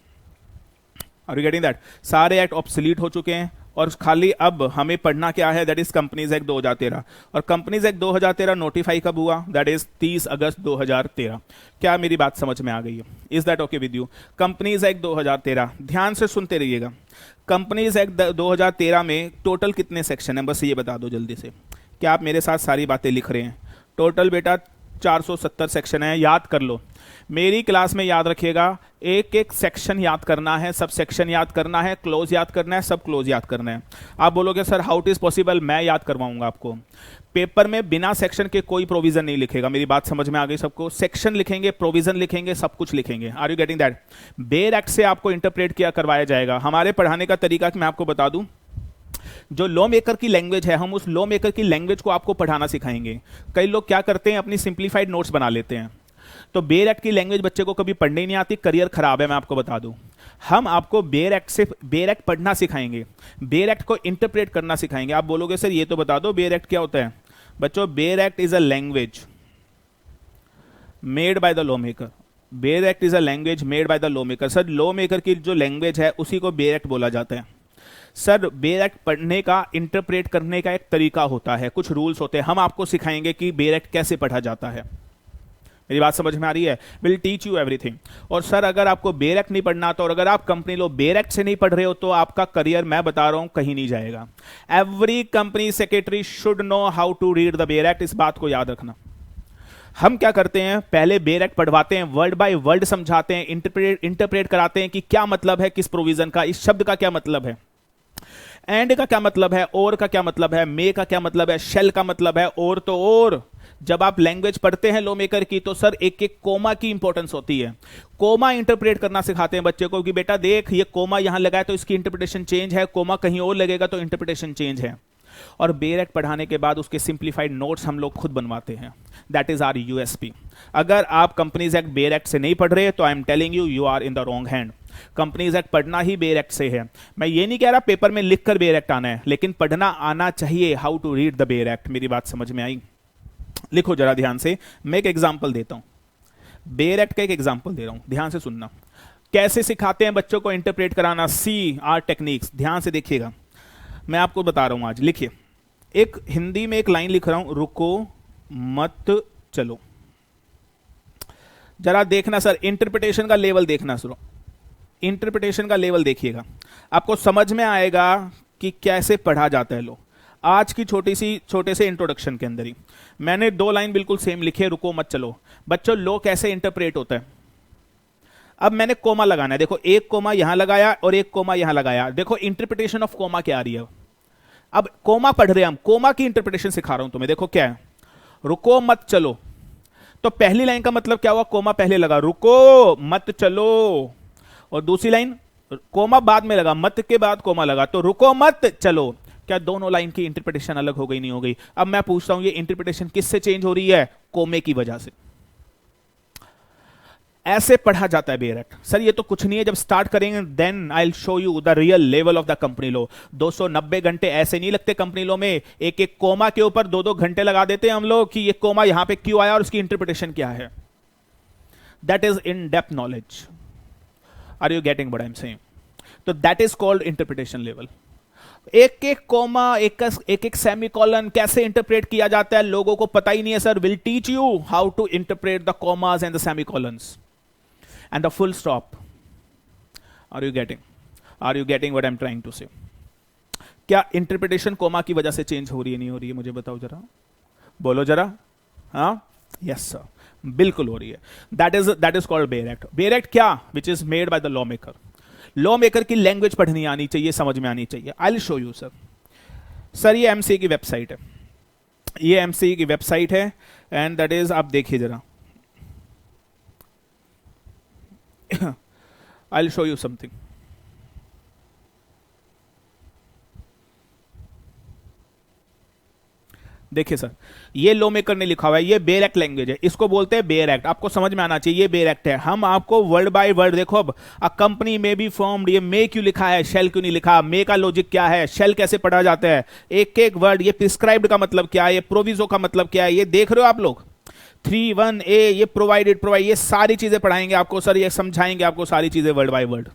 Are you getting that? सारे एक्ट ऑब्सोलीट हो चुके हैं, और खाली अब हमें पढ़ना क्या है? That is companies act 2013। और कंपनीज एक्ट 2013 नोटिफाई कब हुआ? दैट इज 30 अगस्त 2013। क्या मेरी बात समझ में आ गई है? Is that okay with you? Companies act 2013, ध्यान से सुनते रहिएगा। कंपनीज एक्ट 2013 में टोटल कितने सेक्शन हैं? बस ये बता दो जल्दी से। क्या आप मेरे साथ सारी बातें लिख रहे हैं? टोटल बेटा 470 सेक्शन है, याद कर लो। मेरी क्लास में याद रखिएगा, एक एक सेक्शन याद करना है, सब सेक्शन याद करना है, क्लोज याद करना है, सब क्लोज याद करना है। आप बोलोगे sir how it is possible, मैं याद करवाऊंगा आपको। पेपर में बिना सेक्शन के कोई प्रोविजन नहीं लिखेगा, मेरी बात समझ में आ गई सबको? सेक्शन लिखेंगे, प्रोविजन लिखेंगे, सब कुछ लिखेंगे। Are you getting that? Bare act से आपको इंटरप्रेट किया करवाया जाएगा। हमारे पढ़ाने का तरीका मैं आपको बता दूं, जो लॉ मेकर की लैंग्वेज है, हम उस लॉ मेकर की लैंग्वेज को आपको पढ़ाना सिखाएंगे। कई लोग क्या करते हैं, अपनी सिंप्लीफाइड नोट्स बना लेते हैं। तो बेयर एक्ट की लैंग्वेज बच्चे को कभी पढ़ने ही नहीं आती, करियर खराब है, मैं आपको बता दूं। हम आपको बेयर एक्ट पढ़ना सिखाएंगे, बेयर एक्ट को इंटरप्रेट करना सिखाएंगे। आप बोलोगे सर ये तो बता दो बेयर एक्ट क्या होता है। बच्चों, bare act is a language made by the law maker. Bare act is a language made by the law maker. Sir law maker की जो लैंग्वेज है उसी को बेयर एक्ट बोला जाता है। सर बेयर एक्ट पढ़ने का, इंटरप्रेट करने का एक तरीका होता है, कुछ रूल्स होते हैं। हम आपको सिखाएंगे कि बेयर एक्ट कैसे पढ़ा जाता है। मेरी बात समझ में आ रही है? Will teach you everything. और सर अगर आपको बेयर एक्ट नहीं पढ़ना तो, और अगर आप कंपनी लो बेयर एक्ट से नहीं पढ़ रहे हो, तो आपका करियर, मैं बता रहा हूं, कहीं नहीं जाएगा। Every company secretary should know how to read the bare act. इस बात को याद रखना। हम क्या करते हैं, पहले बेयर एक्ट पढ़वाते हैं, वर्ड बाय वर्ड समझाते हैं, इंटरप्रेट कराते हैं कि क्या मतलब है किस प्रोविजन का, इस शब्द का क्या मतलब है, एंड का क्या मतलब है, और का क्या मतलब है, मे का क्या मतलब है, शेल का मतलब है, और तो और। जब आप लैंग्वेज पढ़ते हैं लॉ मेकर की, तो सर एक एक कोमा की इंपॉर्टेंस होती है। कोमा इंटरप्रेट करना सिखाते हैं बच्चे को कि बेटा देख, ये कोमा यहां लगा है तो इसकी इंटरप्रिटेशन चेंज है, कोमा कहीं और लगेगा तो इंटरप्रिटेशन चेंज है। और बेयर एक्ट पढ़ाने के बाद उसके सिंप्लीफाइड नोट्स हम लोग खुद बनवाते हैं। That is our USP. अगर आप कंपनीज एक्ट बेयर एक्ट से नहीं पढ़ रहे, तो I am telling you, you are in the wrong hand. Companies act पढ़ना ही बेयर एक्ट से है। मैं ये नहीं कह रहा पेपर में लिखकर बेयर एक्ट आना है, लेकिन पढ़ना आना चाहिए, how to read the bare act. मेरी बात समझ में आई? लिखो जरा ध्यान से, मैं एक एग्जांपल देता हूं, बेयर एक्ट का एक एग्जांपल दे रहा हूं, ध्यान से सुनना। कैसे सिखाते हैं बच्चों को इंटरप्रेट कराना, सी आर टेक्निक्स। ध्यान से देखिएगा, मैं आपको बता रहा हूं आज। लिखिए, एक हिंदी में एक लाइन लिख रहा हूं, रुको मत चलो। जरा देखना सर, इंटरप्रिटेशन का लेवल देखना सर, इंटरप्रिटेशन का लेवल देखिएगा, आपको समझ में आएगा कि कैसे पढ़ा जाता है लो। आज की छोटे से इंट्रोडक्शन के अंदर ही मैंने 2 लाइन बिल्कुल सेम लिखे, रुको मत चलो। बच्चों लो कैसे इंटरप्रेट होता है, अब मैंने कोमा लगाना है, देखो एक कोमा यहां लगाया और एक कोमा यहां लगाया। देखो इंटरप्रिटेशन ऑफ कोमा क्या आ रही है। अब कोमा पढ़ रहे हैं हम, कोमा की इंटरप्रिटेशन सिखा रहा हूं तुम्हें। देखो क्या है, रुको मत चलो, तो पहली लाइन का मतलब क्या हुआ, कोमा पहले लगा, रुको मत चलो। और दूसरी लाइन कोमा बाद में लगा, मत के बाद कोमा लगा, तो रुको मत चलो। क्या दोनों लाइन की इंटरप्रिटेशन अलग हो गई, नहीं हो गई? अब मैं पूछता हूं ये इंटरप्रिटेशन किससे चेंज हो रही है? कोमे की वजह से। ऐसे पढ़ा जाता है बेयर एक्ट। सर ये तो कुछ नहीं है, जब स्टार्ट करेंगे then I will show you the real level of the company law. 290 घंटे ऐसे नहीं लगते कंपनी लॉ में, एक एक कोमा के ऊपर 2-2 घंटे लगा देते हैं हम लोग कि ये कोमा यहां पे क्यों आया और उसकी इंटरप्रिटेशन क्या है। That is in depth knowledge. Are you getting what I am saying? तो that is called interpretation level. एक एक कोमा, एक एक सेमीकोलन कैसे इंटरप्रेट किया जाता है लोगों को पता ही नहीं है। Sir will teach you how to interpret the commas and the semicolons and the full stop. Are you getting what I'm trying to say? क्या इंटरप्रिटेशन कोमा की वजह से चेंज हो रही है, नहीं हो रही है? मुझे बताओ जरा, बोलो जरा। हाँ, यस सर, बिल्कुल हो रही है। That is called bare act. Bare act क्या? Which is made by the law maker. Law maker की लैंग्वेज पढ़नी आनी चाहिए, समझ में आनी चाहिए। I will show you sir. Sir ये एमसीए की वेबसाइट है, ये एमसीए की वेबसाइट है, एंड दैट इज, आप देखिए जरा, I'll show you something. देखिए सर, ये लॉ मेकर ने लिखा हुआ है, ये बेयर एक्ट लैंग्वेज है, इसको बोलते हैं बेयर एक्ट। आपको समझ में आना चाहिए ये बेयर एक्ट है। हम आपको वर्ड बाय वर्ड, देखो अब अ कंपनी में बी फॉर्म्ड, ये मे क्यों लिखा है, शेल क्यों नहीं लिखा, मे का लॉजिक क्या है, शेल कैसे पढ़ा जाता है, एक एक वर्ड, ये प्रिस्क्राइब्ड का मतलब क्या है, ये प्रोविजो का मतलब क्या है, ये देख रहे हो आप लोग। 3(1)(a), ये प्रोवाइड, ये सारी चीजें पढ़ाएंगे आपको सर, ये समझाएंगे आपको सारी चीजें वर्ड बाय वर्ड।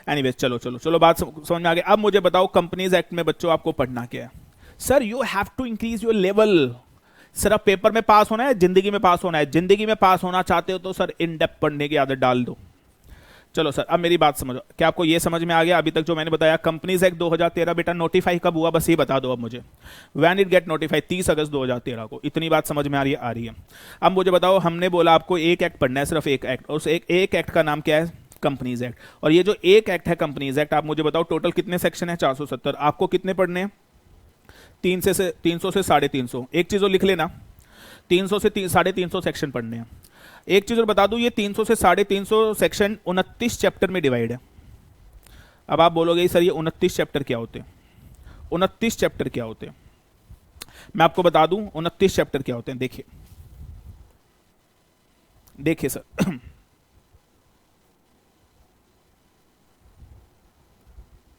एनीवेज, चलो बात समझ में आ गई। अब मुझे बताओ कंपनीज एक्ट में बच्चों आपको पढ़ना क्या है। Sir you have to increase your level. Sir अब पेपर में पास होना है, जिंदगी में पास होना है। जिंदगी में पास होना चाहते हो तो सर इन डेप्थ पढ़ने की आदत डाल दो। चलो सर, अब मेरी बात समझो, क्या आपको ये समझ में आ गया अभी तक जो मैंने बताया? कंपनीज एक्ट 2013 बेटा नोटिफाई कब हुआ, बस ये बता दो अब मुझे। व्हेन इट गेट नोटिफाई, 30 अगस्त 2013 को। इतनी बात समझ में आ रही है? आ रही है। अब मुझे बताओ, हमने बोला आपको एक एक्ट पढ़ना है, सिर्फ एक एक्ट, उस एक एक्ट का नाम क्या है? Companies act. और ये जो एक एक्ट है कंपनीज एक्ट, आप मुझे बताओ टोटल कितने सेक्शन है? 470। आपको कितने पढ़ने हैं? 300 से 350। एक चीज और लिख लेना, 300 से 350 सेक्शन पढ़ने हैं। एक चीज और बता दूं, ये 300 से 350 सेक्शन 29 चैप्टर में डिवाइड है। अब आप बोलोगे सर ये 29 चैप्टर क्या होते हैं? 29 चैप्टर क्या होते हैं? मैं आपको बता दूं 29 चैप्टर क्या होते हैं। देखिए देखिए सर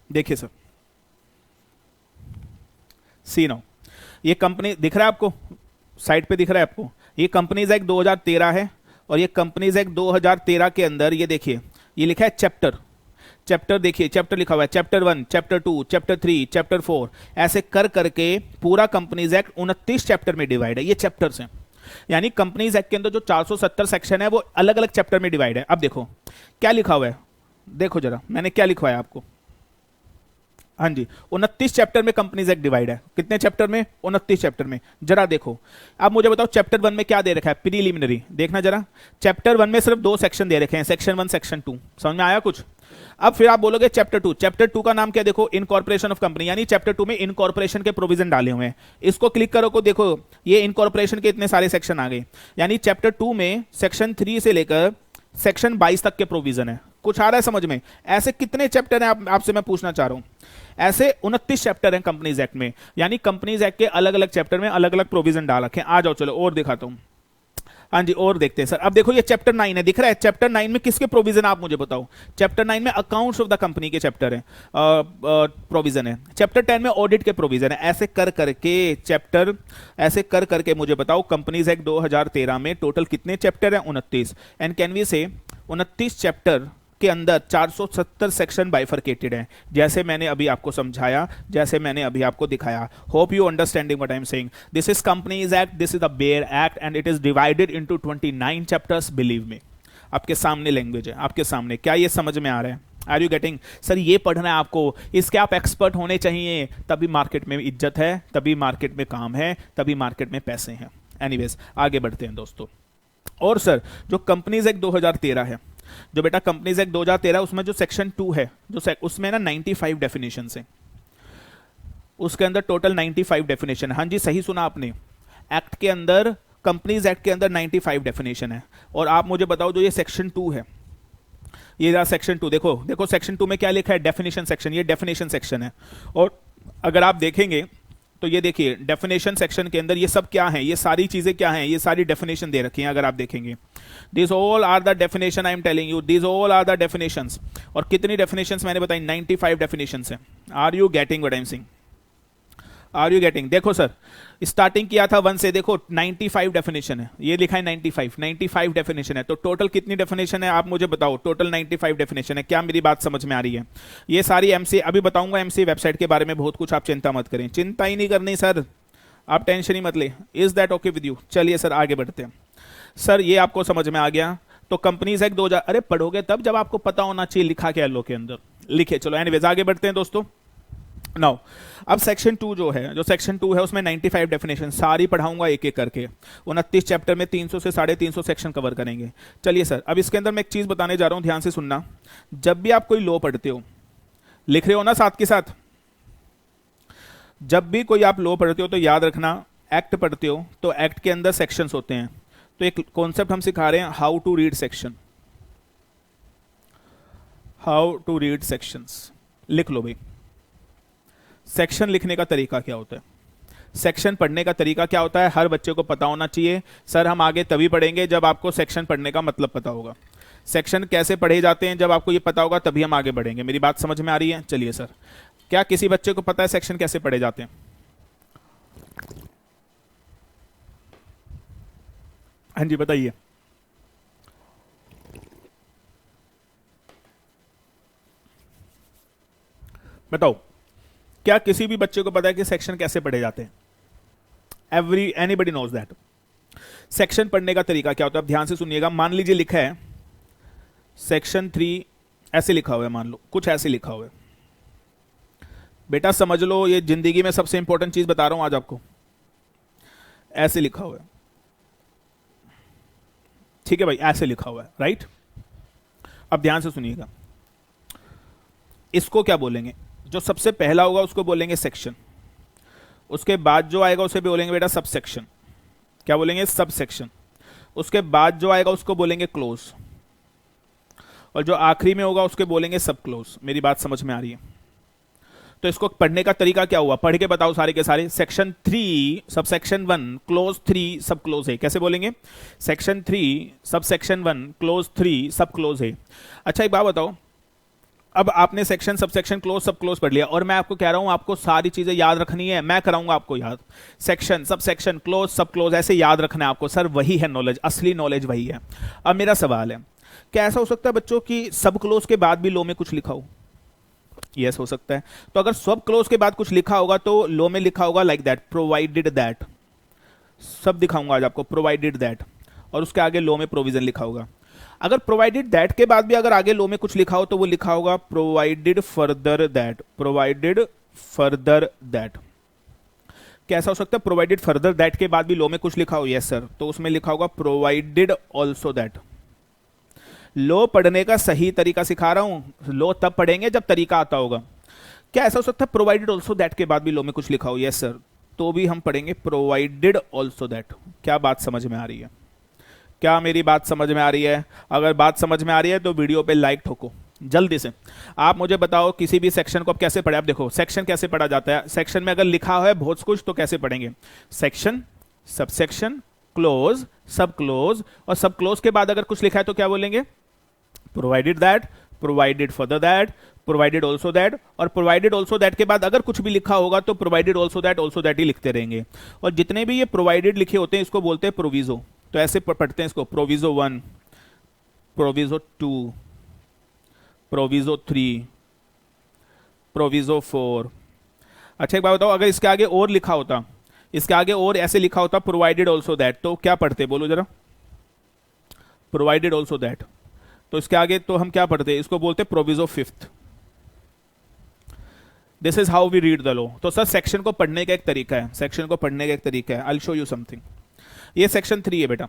देखिए सर, सी नाउ, ये कंपनी दिख रहा है आपको, साइड पे दिख रहा है आपको, ये कंपनीज एक्ट 2013 है। और ये कंपनीज एक्ट 2013 के अंदर ये देखिए, ये लिखा है चैप्टर। चैप्टर देखिए, चैप्टर लिखा हुआ है, चैप्टर 1, चैप्टर 2, चैप्टर 3, चैप्टर 4, ऐसे कर करके पूरा कंपनीज एक्ट 29 चैप्टर में डिवाइड है। ये चैप्टर्स हैं, यानी कंपनीज एक्ट के अंदर जो 470 सेक्शन है वो अलग अलग चैप्टर में डिवाइड है। अब देखो क्या लिखा हुआ है, देखो जरा मैंने क्या लिखवाया आपको। हाँ जी, 29 चैप्टर में कंपनीज एक्ट डिवाइड है। कितने चैप्टर में? 29 चैप्टर में। जरा देखो, अब मुझे बताओ चैप्टर 1 में क्या दे रखा है? प्रीलिमिनरी। देखना जरा, चैप्टर 1 में सिर्फ 2 सेक्शन दे रखे हैं, सेक्शन 1, सेक्शन 2। समझ में आया कुछ? अब फिर आप बोलोगे चैप्टर 2, चैप्टर 2 का नाम क्या? देखो, इनकॉर्पोरेशन ऑफ कंपनी, यानी चैप्टर 2 में इनकॉर्पोरेशन के प्रोविजन डाले हुए हैं। इसको क्लिक करो को देखो, ये इनकॉर्पोरेशन के इतने सारे सेक्शन आ गए। यानी चैप्टर 2 में सेक्शन 3 से लेकर सेक्शन 22 तक के प्रोविजन है। कुछ आ रहा है समझ में? ऐसे कितने चैप्टर हैं आपसे मैं पूछना चाह रहा हूं। ऐसे 29 चैप्टर हैं कंपनीज एक्ट में, यानी कंपनीज एक्ट के अलग अलग चैप्टर में अलग अलग प्रोविजन डाल रखे हैं। आ जाओ चलो और दिखाता हूं। हाँ जी, और देखते हैं सर। अब देखो ये चैप्टर 9 है, दिख रहा है? चैप्टर 9 में किसके प्रोविजन आप मुझे बताओ? चैप्टर 9 में अकाउंट्स ऑफ द कंपनी के चैप्टर है, प्रोविजन है। चैप्टर 10 में ऑडिट के प्रोविजन है। ऐसे कर करके चैप्टर, ऐसे कर करके मुझे बताओ कंपनीज एक्ट 2013 में टोटल कितने चैप्टर है? 29। एंड कैन वी से 29 चैप्टर के अंदर 470 सेक्शन बाइफरकेटेड हैं, जैसे मैंने अभी आपको समझाया, जैसे मैंने अभी आपको दिखाया। Hope you understanding what I am saying. This is companies act, this is the bare act and it is divided into 29 chapters. Believe me, आपके सामने लैंग्वेज है, आपके सामने। क्या ये समझ में आ रहा है? Are you getting? सर ये पढ़ना है आपको, इसके आप एक्सपर्ट होने चाहिए, तभी मार्केट में इज्जत है, तभी मार्केट में काम है, तभी मार्केट में पैसे हैं। एनीवेज आगे बढ़ते हैं दोस्तों। और सर जो कंपनीज एक्ट 2013 है, जो बेटा कंपनीज एक्ट 2013, उसमें जो सेक्शन 2 है, जो उसमें ना 95 डेफिनेशन है। उसके अंदर टोटल 95 डेफिनेशन है। हाँ जी, सही सुना आपने, एक्ट के अंदर, कंपनीज एक्ट के अंदर 95 डेफिनेशन है। और आप मुझे बताओ जो ये सेक्शन 2 है, ये रहा सेक्शन 2। देखो देखो सेक्शन 2 में क्या लिखा है? Definition section. ये डेफिनेशन सेक्शन है। और अगर आप देखेंगे तो ये देखिए डेफिनेशन सेक्शन के अंदर ये सब क्या है, ये सारी चीजें क्या हैं, ये सारी डेफिनेशन दे रखी हैं। अगर आप देखेंगे, this all are the definition, I am telling you, this all are the definitions. और कितनी डेफिनेशंस मैंने बताई? 95 डेफिनेशंस हैं। Are you getting what I am saying? Are you getting? देखो सर, स्टार्टिंग किया था 1 से, देखो 95 डेफिनेशन है, ये लिखा है 95 डेफिनेशन है। तो टोटल कितनी डेफिनेशन है आप मुझे बताओ? टोटल 95 डेफिनेशन है। क्या मेरी बात समझ में आ रही है? ये सारी एमसी, अभी बताऊंगा एमसी वेबसाइट के बारे में बहुत कुछ, आप चिंता मत करें, चिंता ही नहीं करनी सर, आप टेंशन ही मत ले। Is that okay with you? चलिए सर आगे बढ़ते हैं। सर ये आपको समझ में आ गया। तो कंपनीज एक्ट 2000, अरे पढ़ोगे तब जब आपको पता होना चाहिए लिखा क्या लो के अंदर, लिखे। चलो एनीवेज आगे बढ़ते हैं दोस्तों। नाउ अब सेक्शन 2 जो है, जो सेक्शन 2 है उसमें 95 डेफिनेशन, सारी पढ़ाऊंगा एक एक करके। 29 चैप्टर में 300 से 350 सेक्शन कवर करेंगे। चलिए सर, अब इसके अंदर मैं एक चीज बताने जा रहा हूं, ध्यान से सुनना। जब भी आप कोई लॉ पढ़ते हो, लिख रहे हो ना साथ के साथ, जब भी कोई आप लॉ पढ़ते हो तो याद रखना, एक्ट पढ़ते हो तो एक्ट के अंदर सेक्शंस होते हैं। तो एक कॉन्सेप्ट हम सिखा रहे हैं, how to read section. How to read sections, लिख लो भाई। सेक्शन लिखने का तरीका क्या होता है, सेक्शन पढ़ने का तरीका क्या होता है, हर बच्चे को पता होना चाहिए। सर हम आगे तभी पढ़ेंगे जब आपको सेक्शन पढ़ने का मतलब पता होगा। सेक्शन कैसे पढ़े जाते हैं, जब आपको ये पता होगा तभी हम आगे बढ़ेंगे। मेरी बात समझ में आ रही है? चलिए सर, क्या किसी बच्चे को पता है सेक्शन कैसे पढ़े जाते हैं? हाँ जी बताइए। बताओ, क्या किसी भी बच्चे को पता है कि सेक्शन कैसे पढ़े जाते हैं? Anybody knows that. सेक्शन पढ़ने का तरीका क्या होता है? अब ध्यान से सुनिएगा। मान लीजिए लिखा है सेक्शन 3 ऐसे लिखा हुआ है, मान लो कुछ ऐसे लिखा हुआ है बेटा, समझ लो ये जिंदगी में सबसे इंपॉर्टेंट चीज बता रहा हूं आज आपको। ऐसे लिखा हुआ है, ठीक है भाई, ऐसे लिखा हुआ है, राइट। अब ध्यान से सुनिएगा, इसको क्या बोलेंगे? जो सबसे पहला होगा उसको बोलेंगे सेक्शन, उसके बाद जो आएगा उसे बोलेंगे बेटा सब सेक्शन। क्या बोलेंगे? Sub section. उसके बाद जो आएगा उसको बोलेंगे क्लोज, और जो आखिरी में होगा उसके बोलेंगे सब क्लोज। मेरी बात समझ में आ रही है? तो इसको पढ़ने का तरीका क्या हुआ, पढ़ के बताओ सारे के सारे। सेक्शन 3 सब सेक्शन 1 क्लोज 3 सब क्लोज है। कैसे बोलेंगे? सेक्शन 3 सब सेक्शन 1 क्लोज 3 सब क्लोज है। अच्छा एक बात बताओ, अब आपने सेक्शन सब सेक्शन क्लोज सब क्लोज पढ़ लिया, और मैं आपको कह रहा हूं आपको सारी चीजें याद रखनी है, मैं कराऊंगा आपको याद। सेक्शन सब सेक्शन क्लोज सब क्लोज ऐसे याद रखना है आपको। सर वही है नॉलेज, असली नॉलेज वही है। अब मेरा सवाल है, क्या ऐसा हो सकता है बच्चों की सब क्लोज के बाद भी लो में कुछ लिखा हो? यस हो सकता है। तो अगर सब क्लोज के बाद कुछ लिखा होगा तो लो में लिखा होगा लाइक दैट, प्रोवाइडेड दैट। सब दिखाऊंगा आज आपको, प्रोवाइडेड दैट, और उसके आगे लो में प्रोविजन लिखा होगा। अगर प्रोवाइडेड दैट के बाद भी अगर आगे लो में कुछ लिखा हो तो वो लिखा होगा provided further that, provided further that. कैसा हो सकता है? प्रोवाइडेड फर्दर दैट के बाद भी लो में कुछ लिखा हो? Yes sir. तो उसमें लिखा होगा प्रोवाइडेड ऑल्सो दैट। लो पढ़ने का सही तरीका सिखा रहा हूं, लो तब पढ़ेंगे जब तरीका आता होगा। क्या ऐसा हो सकता है प्रोवाइडेड ऑल्सो दैट के बाद भी लो में कुछ लिखा हो? Yes sir. तो भी हम पढ़ेंगे प्रोवाइडेड ऑल्सो दैट। क्या बात समझ में आ रही है? क्या मेरी बात समझ में आ रही है? अगर बात समझ में आ रही है तो वीडियो पे लाइक ठोको जल्दी से। आप मुझे बताओ किसी भी सेक्शन को अब कैसे पढ़े? आप देखो सेक्शन कैसे पढ़ा जाता है। सेक्शन में अगर लिखा है बहुत कुछ तो कैसे पढ़ेंगे? सेक्शन सब सेक्शन क्लोज सब क्लोज, और सब क्लोज के बाद अगर कुछ लिखा है तो क्या बोलेंगे? Provided that, provided further that, provided also that, और प्रोवाइडेड ऑल्सो दैट के बाद अगर कुछ भी लिखा होगा तो प्रोवाइडेड ऑल्सो दैट ही लिखते रहेंगे। और जितने भी ये प्रोवाइडेड लिखे होते हैं इसको बोलते हैं प्रोविजो। तो ऐसे पढ़ते हैं इसको, प्रोविजो 1, प्रोविजो 2, प्रोविजो 3, प्रोविजो 4। अच्छा एक बात बताओ, अगर इसके आगे और लिखा होता, इसके आगे और ऐसे लिखा होता प्रोवाइडेड ऑल्सो दैट, तो क्या पढ़ते? बोलो जरा। प्रोवाइडेड ऑल्सो दैट, तो इसके आगे तो हम क्या पढ़ते? इसको बोलते proviso 5th। This is how we read the law. तो सर सेक्शन को पढ़ने का एक तरीका है, सेक्शन को पढ़ने का एक तरीका है। आई विल शो यू समथिंग। ये सेक्शन 3 है बेटा,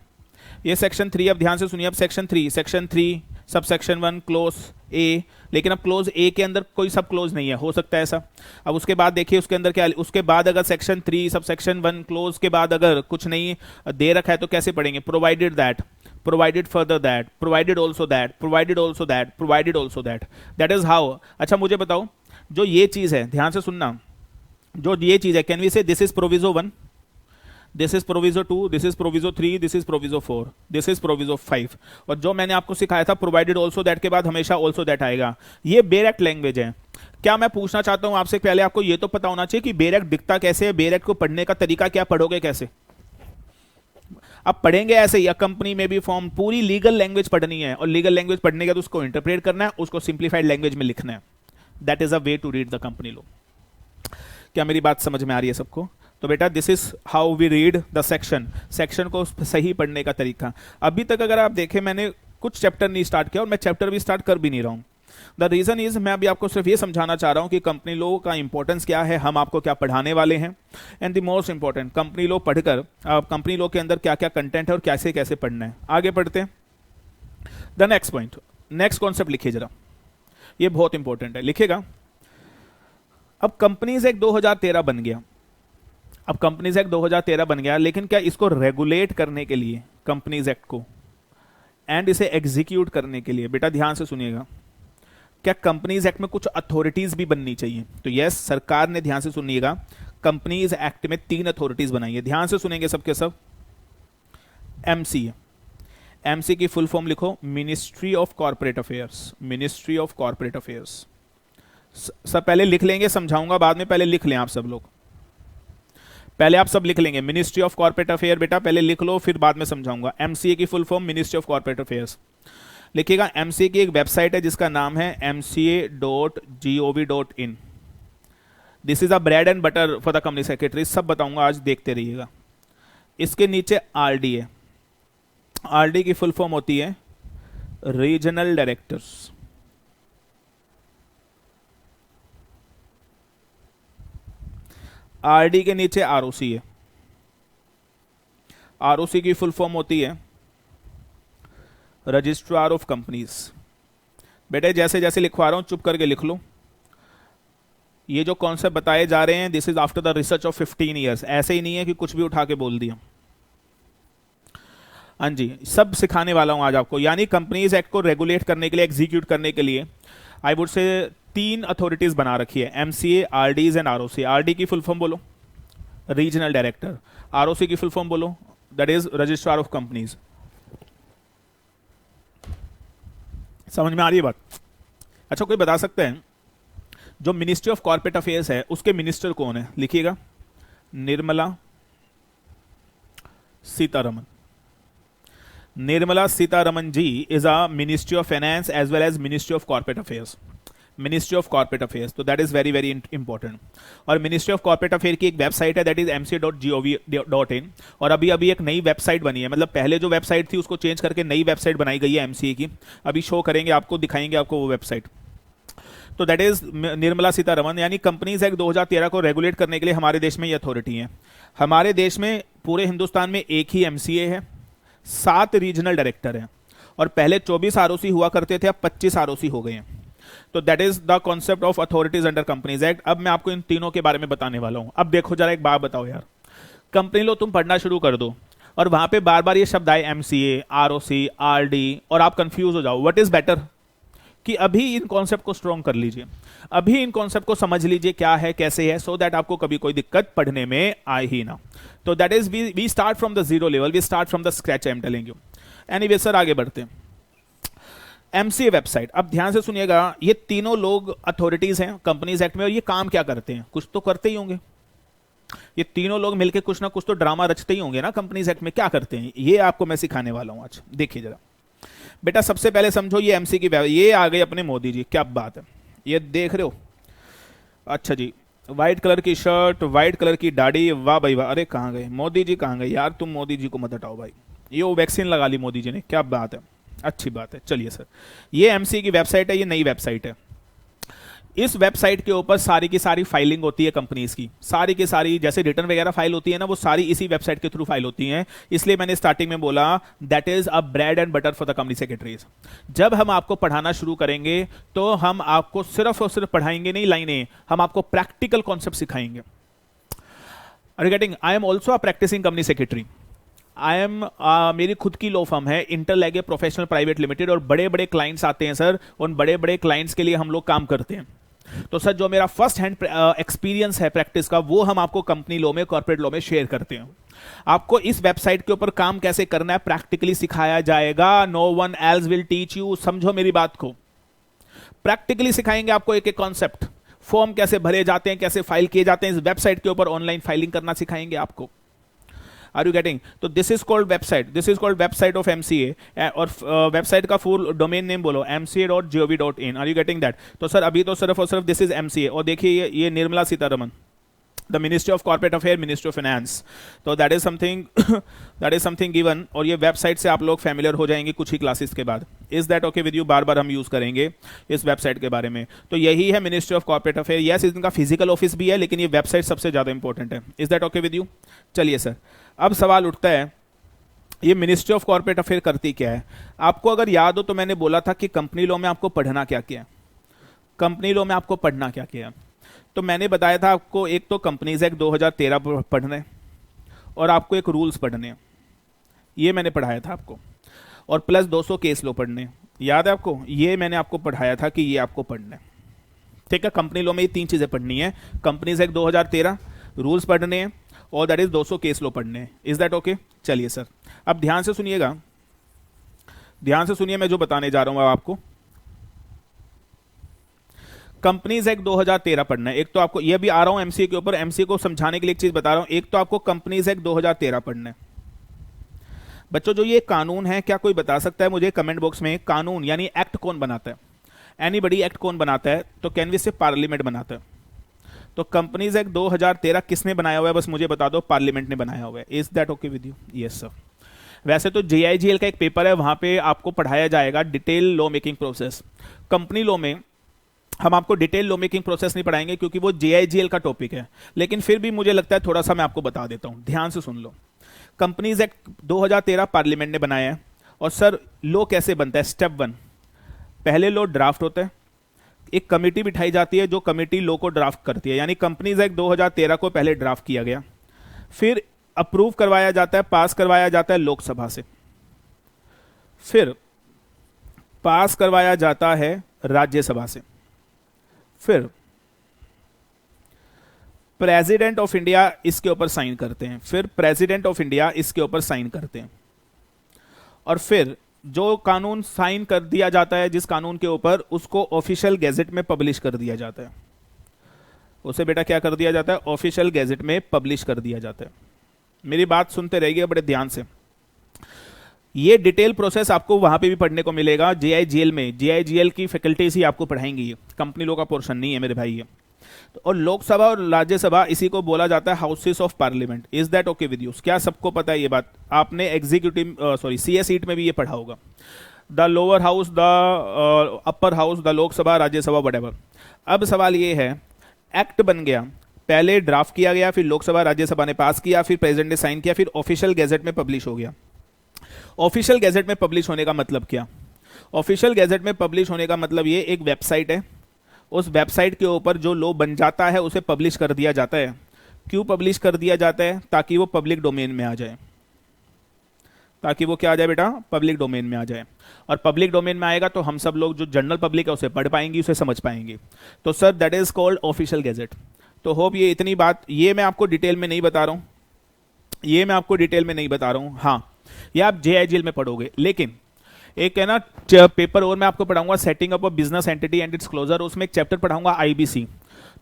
ये सेक्शन 3। अब ध्यान से सुनिए, अब सेक्शन 3 सब सेक्शन 1 क्लोज ए, लेकिन अब क्लोज ए के अंदर कोई सब क्लोज नहीं है, हो सकता है ऐसा। अब उसके बाद देखिए उसके अंदर क्या, उसके बाद अगर सेक्शन 3 सब सेक्शन 1 क्लोज के बाद अगर कुछ नहीं दे रखा है तो कैसे पढ़ेंगे? Provided that, provided further that, provided also that, provided also that, provided also that. That is how. अच्छा मुझे बताओ, जो ये चीज है, ध्यान से सुनना, जो ये चीज है, कैन वी से this is proviso 1, this is proviso 2, this is proviso 3, this is proviso 4, this is proviso 5। और जो मैंने आपको सिखाया था प्रोवाइडेड ऑल्सो दैट के बाद हमेशा ऑल्सो दैट आएगा। ये बेरेक्ट लैंग्वेज है। क्या मैं पूछना चाहता हूं आपसे, पहले आपको ये तो पता होना चाहिए कि बेरेक्ट दिखता कैसे है, बेरेक्ट को पढ़ने का तरीका क्या, पढ़ोगे कैसे? अब पढ़ेंगे ऐसे ही, कंपनी में भी फॉर्म, पूरी लीगल लैंग्वेज पढ़नी है, और लीगल लैंग्वेज पढ़ने के बाद उसको इंटरप्रेट करना है, उसको सिंप्लीफाइड लैंग्वेज में लिखना है। That is a way to read the company law. क्या मेरी बात समझ में आ रही है सबको? तो बेटा this is how we read the section, section को सही पढ़ने का तरीका। अभी तक अगर आप देखें मैंने कुछ चैप्टर नहीं स्टार्ट किया, और मैं चैप्टर भी स्टार्ट कर भी नहीं रहा हूं। द रीजन इज, मैं अभी आपको सिर्फ ये समझाना चाह रहा हूं कि कंपनी लॉ का इंपॉर्टेंस क्या है, हम आपको क्या पढ़ाने वाले हैं, and the most important company law पढ़कर कंपनी लॉ के अंदर क्या क्या कंटेंट है और कैसे कैसे पढ़ना है। आगे पढ़ते हैं। The next point, next concept लिखिए जरा, ये बहुत इंपॉर्टेंट है, लिखेगा। अब कंपनीज एक्ट 2013 बन गया, अब कंपनीज एक्ट 2013 बन गया, लेकिन क्या इसको रेगुलेट करने के लिए, कंपनीज एक्ट को, एंड इसे एग्जीक्यूट करने के लिए, बेटा ध्यान से सुनिएगा, क्या कंपनीज एक्ट में कुछ अथॉरिटीज भी बननी चाहिए? तो यस, सरकार ने, ध्यान से सुनिएगा, कंपनीज एक्ट में 3 अथॉरिटीज बनाई है। ध्यान से सुनेंगे सबके सब। एमसी, एमसी की फुल फॉर्म लिखो, ministry of corporate affairs, ministry of corporate affairs. सब पहले लिख लेंगे, समझाऊंगा बाद में, पहले लिख लें आप सब लोग, पहले आप सब लिख लेंगे। मिनिस्ट्री ऑफ कॉर्पोरेट अफेयर बेटा पहले लिख लो, फिर बाद में समझाऊंगा। एमसीए की full form ministry of corporate affairs लिखिएगा। एमसीए की एक वेबसाइट है जिसका नाम है mca.gov.in। This is a bread and butter for the company secretary, सब बताऊंगा आज, देखते रहिएगा। इसके नीचे आरडी है, आरडी की फुल फॉर्म होती है रीजनल डायरेक्टर्स, आरडी के नीचे आरओसी है। आरओसी की फुल फॉर्म होती है रजिस्ट्रार ऑफ कंपनीज। बेटे जैसे जैसे लिखवा रहा हूं चुप करके लिख लो। ये जो कॉन्सेप्ट बताए जा रहे हैं this is after the research of 15 years. ऐसे ही नहीं है कि कुछ भी उठा के बोल दिया। हाँ जी, सब सिखाने वाला हूं आज आपको। यानी कंपनीज एक्ट को रेगुलेट करने के लिए, एग्जीक्यूट करने के लिए आई वुड से 3 अथॉरिटीज बना रखी है, MCA, RDs and ROC. RD की फुल फॉर्म बोलो, रीजनल डायरेक्टर। आरओसी की फुल फॉर्म बोलो, that is registrar of companies. समझ में आ रही है बात? अच्छा, कोई बता सकते हैं जो मिनिस्ट्री ऑफ कॉर्पोरेट अफेयर्स है उसके मिनिस्टर कौन है? लिखिएगा, Nirmala Sitharaman. Nirmala Sitharaman ji is a ministry of finance as well as ministry of corporate affairs. Ministry of corporate affairs, तो that is very very important. और मिनिस्ट्री ऑफ कॉर्पोरेट अफेयर की एक वेबसाइट है, दैट इज mca.gov.in। और अभी अभी एक नई वेबसाइट बनी है, मतलब पहले जो वेबसाइट थी उसको चेंज करके नई वेबसाइट बनाई गई है एमसीए की। अभी शो करेंगे आपको, दिखाएंगे आपको वो वेबसाइट। तो दैट इज निर्मला सीतारमन। यानी कंपनीज एक्ट 2013 को रेगुलेट करने के लिए हमारे देश में ये अथॉरिटी है। हमारे देश में पूरे हिंदुस्तान में एक ही एमसीए है, 7 रीजनल डायरेक्टर हैं, और पहले 24 आरओसी हुआ करते थे, अब 25 आरओसी हो गए हैं। तो that is the concept of authorities under companies act. अब मैं आपको इन तीनों के बारे में बताने वाला हूं। अब देखो जरा, एक बात बताओ यार, कंपनी लो तुम पढ़ना शुरू कर दो और वहां पे बार बार ये शब्द आए एमसीए, आरओसी, आरडी, और आप कंफ्यूज हो जाओ। व्हाट इज बेटर कि अभी इन कॉन्सेप्ट को स्ट्रॉन्ग कर लीजिए, अभी इन कॉन्सेप्ट को समझ लीजिए क्या है कैसे है, सो दैट आपको कभी कोई दिक्कत पढ़ने में आए ही ना। तो that is we start from the zero level, we start from the scratch, I am telling you. Anyway sir, आगे बढ़ते हैं। एमसीए वेबसाइट, अब ध्यान से सुनिएगा, ये तीनों लोग अथॉरिटीज हैं कंपनीज एक्ट में, और ये काम क्या करते हैं? कुछ तो करते ही होंगे। ये तीनों लोग मिलकर कुछ ना कुछ तो ड्रामा रचते ही होंगे ना कंपनीज एक्ट में। क्या करते हैं ये आपको मैं सिखाने वाला हूं आज। देखिए जरा बेटा, सबसे पहले समझो ये एमसी की ये आ गए अपने मोदी जी। क्या बात है, ये देख रहे हो? अच्छा जी, व्हाइट कलर की शर्ट, व्हाइट कलर की दाढ़ी, वाह भाई वाह। अरे कहाँ गए मोदी जी, कहाँ गए यार? तुम मोदी जी को मत हटाओ भाई। ये वो वैक्सीन लगा ली मोदी जी ने, क्या बात है, अच्छी बात है। चलिए सर, ये एमसी की वेबसाइट है, ये नई वेबसाइट है। इस वेबसाइट के ऊपर सारी की सारी फाइलिंग होती है कंपनीज की, सारी की सारी, जैसे रिटर्न वगैरह फाइल होती है ना, वो सारी इसी वेबसाइट के थ्रू फाइल होती हैं। इसलिए मैंने स्टार्टिंग में बोला that is a bread and butter for the company secretaries. जब हम आपको पढ़ाना शुरू करेंगे तो हम आपको सिर्फ और सिर्फ पढ़ाएंगे नहीं लाइनें, हम आपको प्रैक्टिकल कॉन्सेप्ट सिखाएंगे। Are you getting? I am also a practicing company secretary. I am मेरी खुद की लॉ फर्म है, इंटरलेगे प्रोफेशनल प्राइवेट लिमिटेड, और बड़े बड़े क्लाइंट्स आते हैं सर, उन बड़े बड़े क्लाइंट्स के लिए हम लोग काम करते हैं। तो सर जो मेरा फर्स्ट हैंड एक्सपीरियंस है प्रैक्टिस का, वो हम आपको कंपनी लॉ में, कॉर्पोरेट लॉ में शेयर करते हैं। आपको इस वेबसाइट के ऊपर काम कैसे करना है प्रैक्टिकली सिखाया जाएगा। No one else will teach you. समझो मेरी बात को, प्रैक्टिकली सिखाएंगे आपको एक एक कॉन्सेप्ट। फॉर्म कैसे भरे जाते हैं, कैसे फाइल किए जाते हैं, इस वेबसाइट के ऊपर ऑनलाइन फाइलिंग करना सिखाएंगे आपको। Are you getting? तो this is called website, this is called website of MCA. और वेबसाइट का फुल डोमेन नेम बोलो, mca.gov.in। Are you getting that? तो सर अभी तो सिर्फ और सिर्फ दिस इज एमसीए, और देखिए ये Nirmala Sitharaman, the ministry of corporate affair, ministry of finance. तो दैट इज समथिंग गिवन, और ये वेबसाइट से आप लोग फैमिलियर हो जाएंगे कुछ ही क्लासेस के बाद। Is that okay with you? बार बार हम यूज करेंगे इस वेबसाइट के बारे में। तो यही है ministry of corporate affair. Yes, इनका फिजिकल ऑफिस भी है, लेकिन ये वेबसाइट सबसे ज्यादा इंपॉर्टेंट है। Is that okay with you? चलिए सर, अब सवाल उठता है, ये मिनिस्ट्री ऑफ कॉर्पोरेट अफेयर करती क्या है? आपको अगर याद हो तो मैंने बोला था कि कंपनी लॉ में आपको पढ़ना क्या क्या है। कंपनी लॉ में आपको पढ़ना क्या क्या है? तो मैंने बताया था आपको, एक तो कंपनीज एक्ट 2013 पढ़ने, और आपको एक रूल्स पढ़ने, ये मैंने पढ़ाया था आपको, और प्लस 200 केस लॉ पढ़ने। याद है आपको? ये मैंने आपको पढ़ाया था कि ये आपको पढ़ना है। ठीक है, कंपनी लॉ में ये 3 चीजें पढ़नी है, कंपनीज एक्ट 2013, रूल्स पढ़ने हैं, और दैट इज 200 केस लॉ पढ़ने हैं। Is that okay? चलिए सर, अब ध्यान से सुनिएगा, ध्यान से सुनिए मैं जो बताने जा रहा हूं आपको। कंपनीज एक्ट 2013 पढ़ना है। एक तो आपको, ये भी आ रहा हूं एमसीए के ऊपर, एमसीए को समझाने के लिए एक चीज बता रहा हूं। एक तो आपको कंपनीज एक्ट 2013 पढ़ना है। बच्चों जो ये कानून है, क्या कोई बता सकता है मुझे कमेंट बॉक्स में, कानून यानी एक्ट कौन बनाता है? एनीबडी एक्ट कौन बनाता है? तो कैन वी से पार्लियामेंट बनाता है। तो कंपनीज एक्ट 2013 किसने बनाया हुआ है? बस मुझे बता दो, पार्लियामेंट ने बनाया हुआ है। Is that okay with you? Yes sir. वैसे तो JIGL का एक पेपर है, वहां पे आपको पढ़ाया जाएगा detail law making process. Company law में हम आपको डिटेल लॉ मेकिंग प्रोसेस नहीं पढ़ाएंगे क्योंकि वो जेआईजीएल का टॉपिक है, लेकिन फिर भी मुझे लगता है थोड़ा सा मैं आपको बता देता हूं, ध्यान से सुन लो। कंपनीज एक्ट 2013 पार्लियामेंट ने बनाया है। और सर लॉ कैसे बनता है? स्टेप 1, पहले लॉ ड्राफ्ट होता है, एक कमेटी बिठाई जाती है जो कमेटी लॉ को ड्राफ्ट करती है, यानी कंपनीज एक्ट 2013 को पहले ड्राफ्ट किया गया, फिर अप्रूव करवाया जाता है, पास करवाया जाता है लोकसभा से, फिर पास करवाया जाता है राज्यसभा से, फिर प्रेसिडेंट ऑफ इंडिया इसके ऊपर साइन करते हैं, फिर प्रेसिडेंट ऑफ इंडिया इसके ऊपर साइन करते हैं, और फिर जो कानून साइन कर दिया जाता है जिस कानून के ऊपर, उसको ऑफिशियल गैजेट में पब्लिश कर दिया जाता है। उसे बेटा क्या कर दिया जाता है? ऑफिशियल गैजेट में पब्लिश कर दिया जाता है। मेरी बात सुनते रहिए बड़े ध्यान से। ये डिटेल प्रोसेस आपको वहां पे भी पढ़ने को मिलेगा जेआईजीएल में, जेआईजीएल की फैकल्टीज ही आपको पढ़ाएंगी, ये कंपनी लॉ का पोर्शन नहीं है मेरे भाई ये। और लोकसभा और राज्यसभा इसी को बोला जाता है houses of parliament. Is that okay with you? क्या सबको पता है ये बात? आपने एग्जीक्यूटिव सॉरी सीए सीट में भी ये पढ़ा होगा। The lower house, the upper house, the Lok Sabha, Rajya Sabha, whatever. अब सवाल ये है, एक्ट बन गया, पहले ड्राफ्ट किया गया, फिर लोकसभा राज्यसभा ने पास किया, फिर प्रेसिडेंट ने साइन किया, फिर ऑफिशियल गैजेट में पब्लिश हो गया। ऑफिशियल गैजेट में पब्लिश होने का मतलब क्या? ऑफिशियल गैजेट में पब्लिश होने का मतलब ये एक वेबसाइट है, उस वेबसाइट के ऊपर जो लॉ बन जाता है उसे पब्लिश कर दिया जाता है। क्यों पब्लिश कर दिया जाता है? ताकि वो पब्लिक डोमेन में आ जाए, ताकि वो क्या आ जाए बेटा? पब्लिक डोमेन में आ जाए। और पब्लिक डोमेन में आएगा तो हम सब लोग जो जनरल पब्लिक है उसे पढ़ पाएंगे, उसे समझ पाएंगे। तो sir that is called official gazette. तो होप ये इतनी बात, ये मैं आपको डिटेल में नहीं बता रहा हूं, ये मैं आपको डिटेल में नहीं बता रहा हूं। हाँ, ये आप जेआईजीएल में पढ़ोगे, लेकिन एक है ना पेपर और मैं आपको पढ़ाऊंगा setting up a business entity and its closure, उसमें एक चैप्टर पढ़ाऊंगा आईबीसी।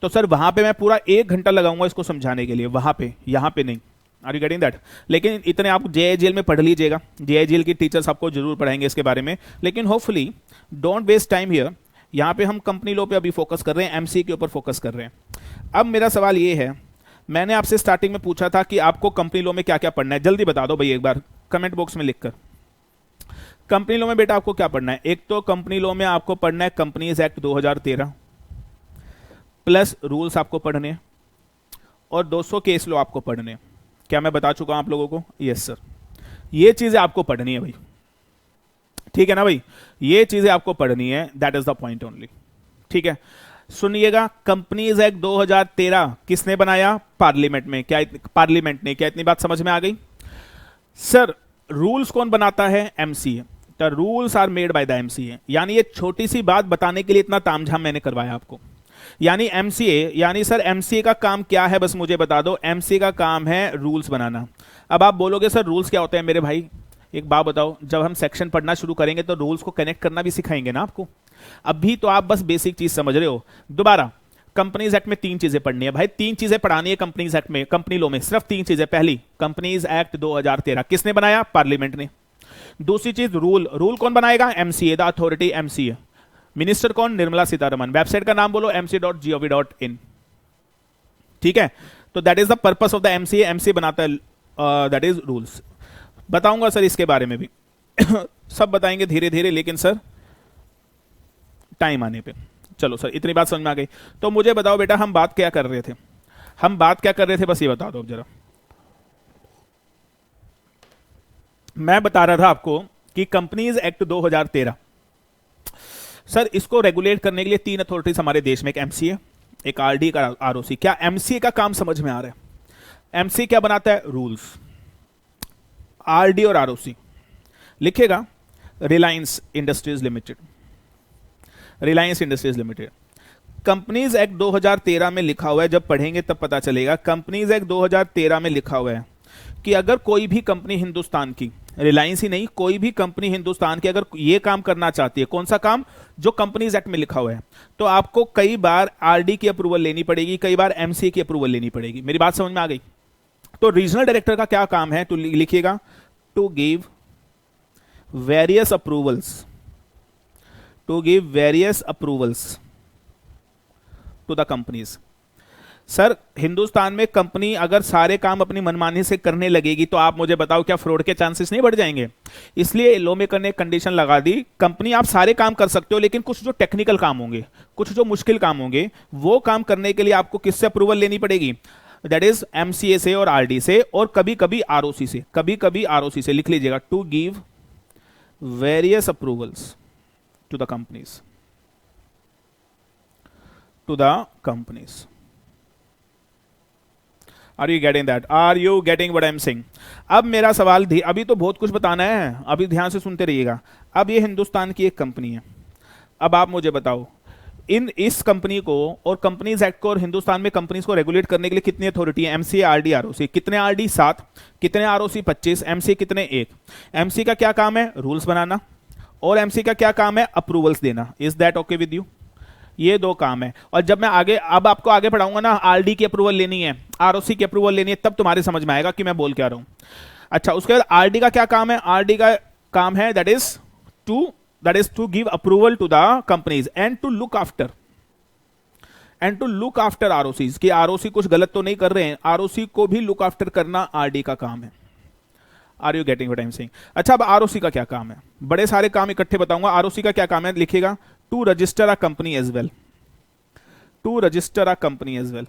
तो सर वहां पे मैं पूरा 1 घंटा लगाऊंगा इसको समझाने के लिए, वहां पे, यहां पे नहीं। Are you getting that? लेकिन इतने आप जेआईजीएल में पढ़ लीजिएगा, जेआईजीएल की टीचर्स आपको जरूर पढ़ाएंगे इसके बारे में। लेकिन hopefully don't waste time here. यहां पे हम कंपनी लॉ पे अभी फोकस कर रहे हैं, एमसी के ऊपर फोकस कर रहे हैं। अब मेरा सवाल ये है, मैंने आपसे स्टार्टिंग में पूछा था कि आपको कंपनी लॉ में क्या क्या पढ़ना है, जल्दी बता दो भाई एक बार कमेंट बॉक्स में लिखकर। कंपनी लॉ में बेटा आपको क्या पढ़ना है? एक तो कंपनी लॉ में आपको पढ़ना है कंपनीज एक्ट 2013 प्लस रूल्स आपको पढ़ने हैं, और 200 केस लॉ आपको पढ़ने हैं। क्या मैं बता चुका हूं आप लोगों को? यस सर, ये चीजें आपको पढ़नी है भाई, ठीक है ना भाई? ये चीजें आपको पढ़नी है, that is the point only. ठीक है, सुनिएगा, कंपनीज एक्ट 2013 किसने बनाया? पार्लियामेंट में। क्या पार्लियामेंट ने? क्या इतनी बात समझ में आ गई? सर रूल्स कौन बनाता है? MCA. The rules are made by the MCA. यानी ये छोटी सी बात बताने के लिए इतना तामझाम मैंने करवाया आपको। यानी एमसीए, यानी सर एमसीए का काम क्या है? बस मुझे बता दो। एमसीए का काम है रूल्स बनाना। अब आप बोलोगे सर रूल्स क्या होते हैं? मेरे भाई एक बात बताओ, जब हम सेक्शन पढ़ना शुरू करेंगे तो रूल्स को कनेक्ट करना भी सिखाएंगे ना आपको। अभी तो आप बस बेसिक चीज समझ रहे हो। दोबारा, कंपनीज एक्ट में 3 चीजें पढ़नी है भाई, 3 चीजें पढ़ानी है कंपनीज एक्ट में, कंपनी लॉ में सिर्फ 3 चीजें। पहली, कंपनीज एक्ट 2013 किसने बनाया? पार्लियामेंट ने। दूसरी चीज, रूल। रूल कौन बनाएगा? MCA, the authority MCA. Minister कौन? निर्मला सीतारमन। वेबसाइट का नाम बोलो, mc.gov.in। ठीक है, तो that is the purpose of the MCA. MCA बनाता है, दैट इज रूल्स। बताऊंगा सर इसके बारे में भी सब बताएंगे धीरे धीरे, लेकिन सर टाइम आने पे। चलो सर इतनी बात समझ में आ गई। तो मुझे बताओ बेटा, हम बात क्या कर रहे थे? हम बात क्या कर रहे थे बस ये बता दो अब जरा। मैं बता रहा था आपको कि कंपनीज एक्ट 2013, सर इसको रेगुलेट करने के लिए 3 अथॉरिटीज हमारे देश में, एक एमसीए, एक आरडी, एक आरओसी। क्या एमसीए का काम समझ में आ रहा है? एमसीए क्या बनाता है? रूल्स। आरडी और आरओसी लिखेगा Reliance industries limited. Reliance industries limited. Companies act 2013 में लिखा हुआ है, जब पढ़ेंगे तब पता चलेगा। कंपनीज एक्ट 2013 में लिखा हुआ है कि अगर कोई भी कंपनी हिंदुस्तान की, रिलायंस ही नहीं, कोई भी कंपनी हिंदुस्तान की अगर ये काम करना चाहती है, कौन सा काम? जो कंपनीज एक्ट में लिखा हुआ है, तो आपको कई बार आरडी की अप्रूवल लेनी पड़ेगी, कई बार एमसीए की अप्रूवल लेनी पड़ेगी। मेरी बात समझ में आ गई? तो रीजनल डायरेक्टर का क्या काम है? तो लिखिएगा, to give various approvals, to give various approvals to the companies. Sir Hindustan में कंपनी अगर सारे काम अपनी मनमानी से करने लगेगी तो आप मुझे बताओ क्या फ्रॉड के चांसेस नहीं बढ़ जाएंगे? इसलिए लॉ मेकर ने कंडीशन लगा दी, कंपनी आप सारे काम कर सकते हो लेकिन कुछ जो टेक्निकल काम होंगे, कुछ जो मुश्किल काम होंगे, वो काम करने के लिए आपको किससे अप्रूवल लेनी पड़ेगी? दैट इज एमसीए से और आरडी से, और कभी कभी आरओसी से, कभी कभी आरओसी से। लिख लीजिएगा, to give various approvals to the companies, to the companies. Are you getting that? Are you getting what I am saying? अब मेरा सवाल अभी तो बहुत कुछ बताना है, अभी ध्यान से सुनते रहिएगा। अब ये हिंदुस्तान की एक कंपनी है, अब आप मुझे बताओ इस कंपनी को और कंपनीज एक्ट को और हिंदुस्तान में कंपनीज को रेगुलेट करने के लिए कितनी अथॉरिटी है? MC, RD, ROC. कितने आरडी? 7। कितने आरओसी? 25। एमसी कितने? 1। एमसी का क्या काम है? रूल्स बनाना। और एमसी का क्या काम है? अप्रूवल्स देना। Is that okay with you? ये 2 काम है। और जब मैं आगे अब आपको आगे पढ़ाऊंगा ना, आरडी की अप्रूवल लेनी है, आरओसी की अप्रूवल लेनी है, तब तुम्हारे समझ में आएगा कि मैं बोल क्या रहा हूं। अच्छा, उसके बाद आरडी का क्या काम है? आरडी का काम है that is to give approval to the companies and to look after ROC, कि आरओसी कुछ गलत तो नहीं कर रहे हैं, आरओसी को भी लुक आफ्टर करना आरडी का काम है। Are you getting what I am saying? अच्छा, अब आरओसी का क्या काम है? बड़े सारे काम इकट्ठे बताऊंगा। आरओसी का क्या काम है लिखिएगा, to register a company as well, to register a company as well,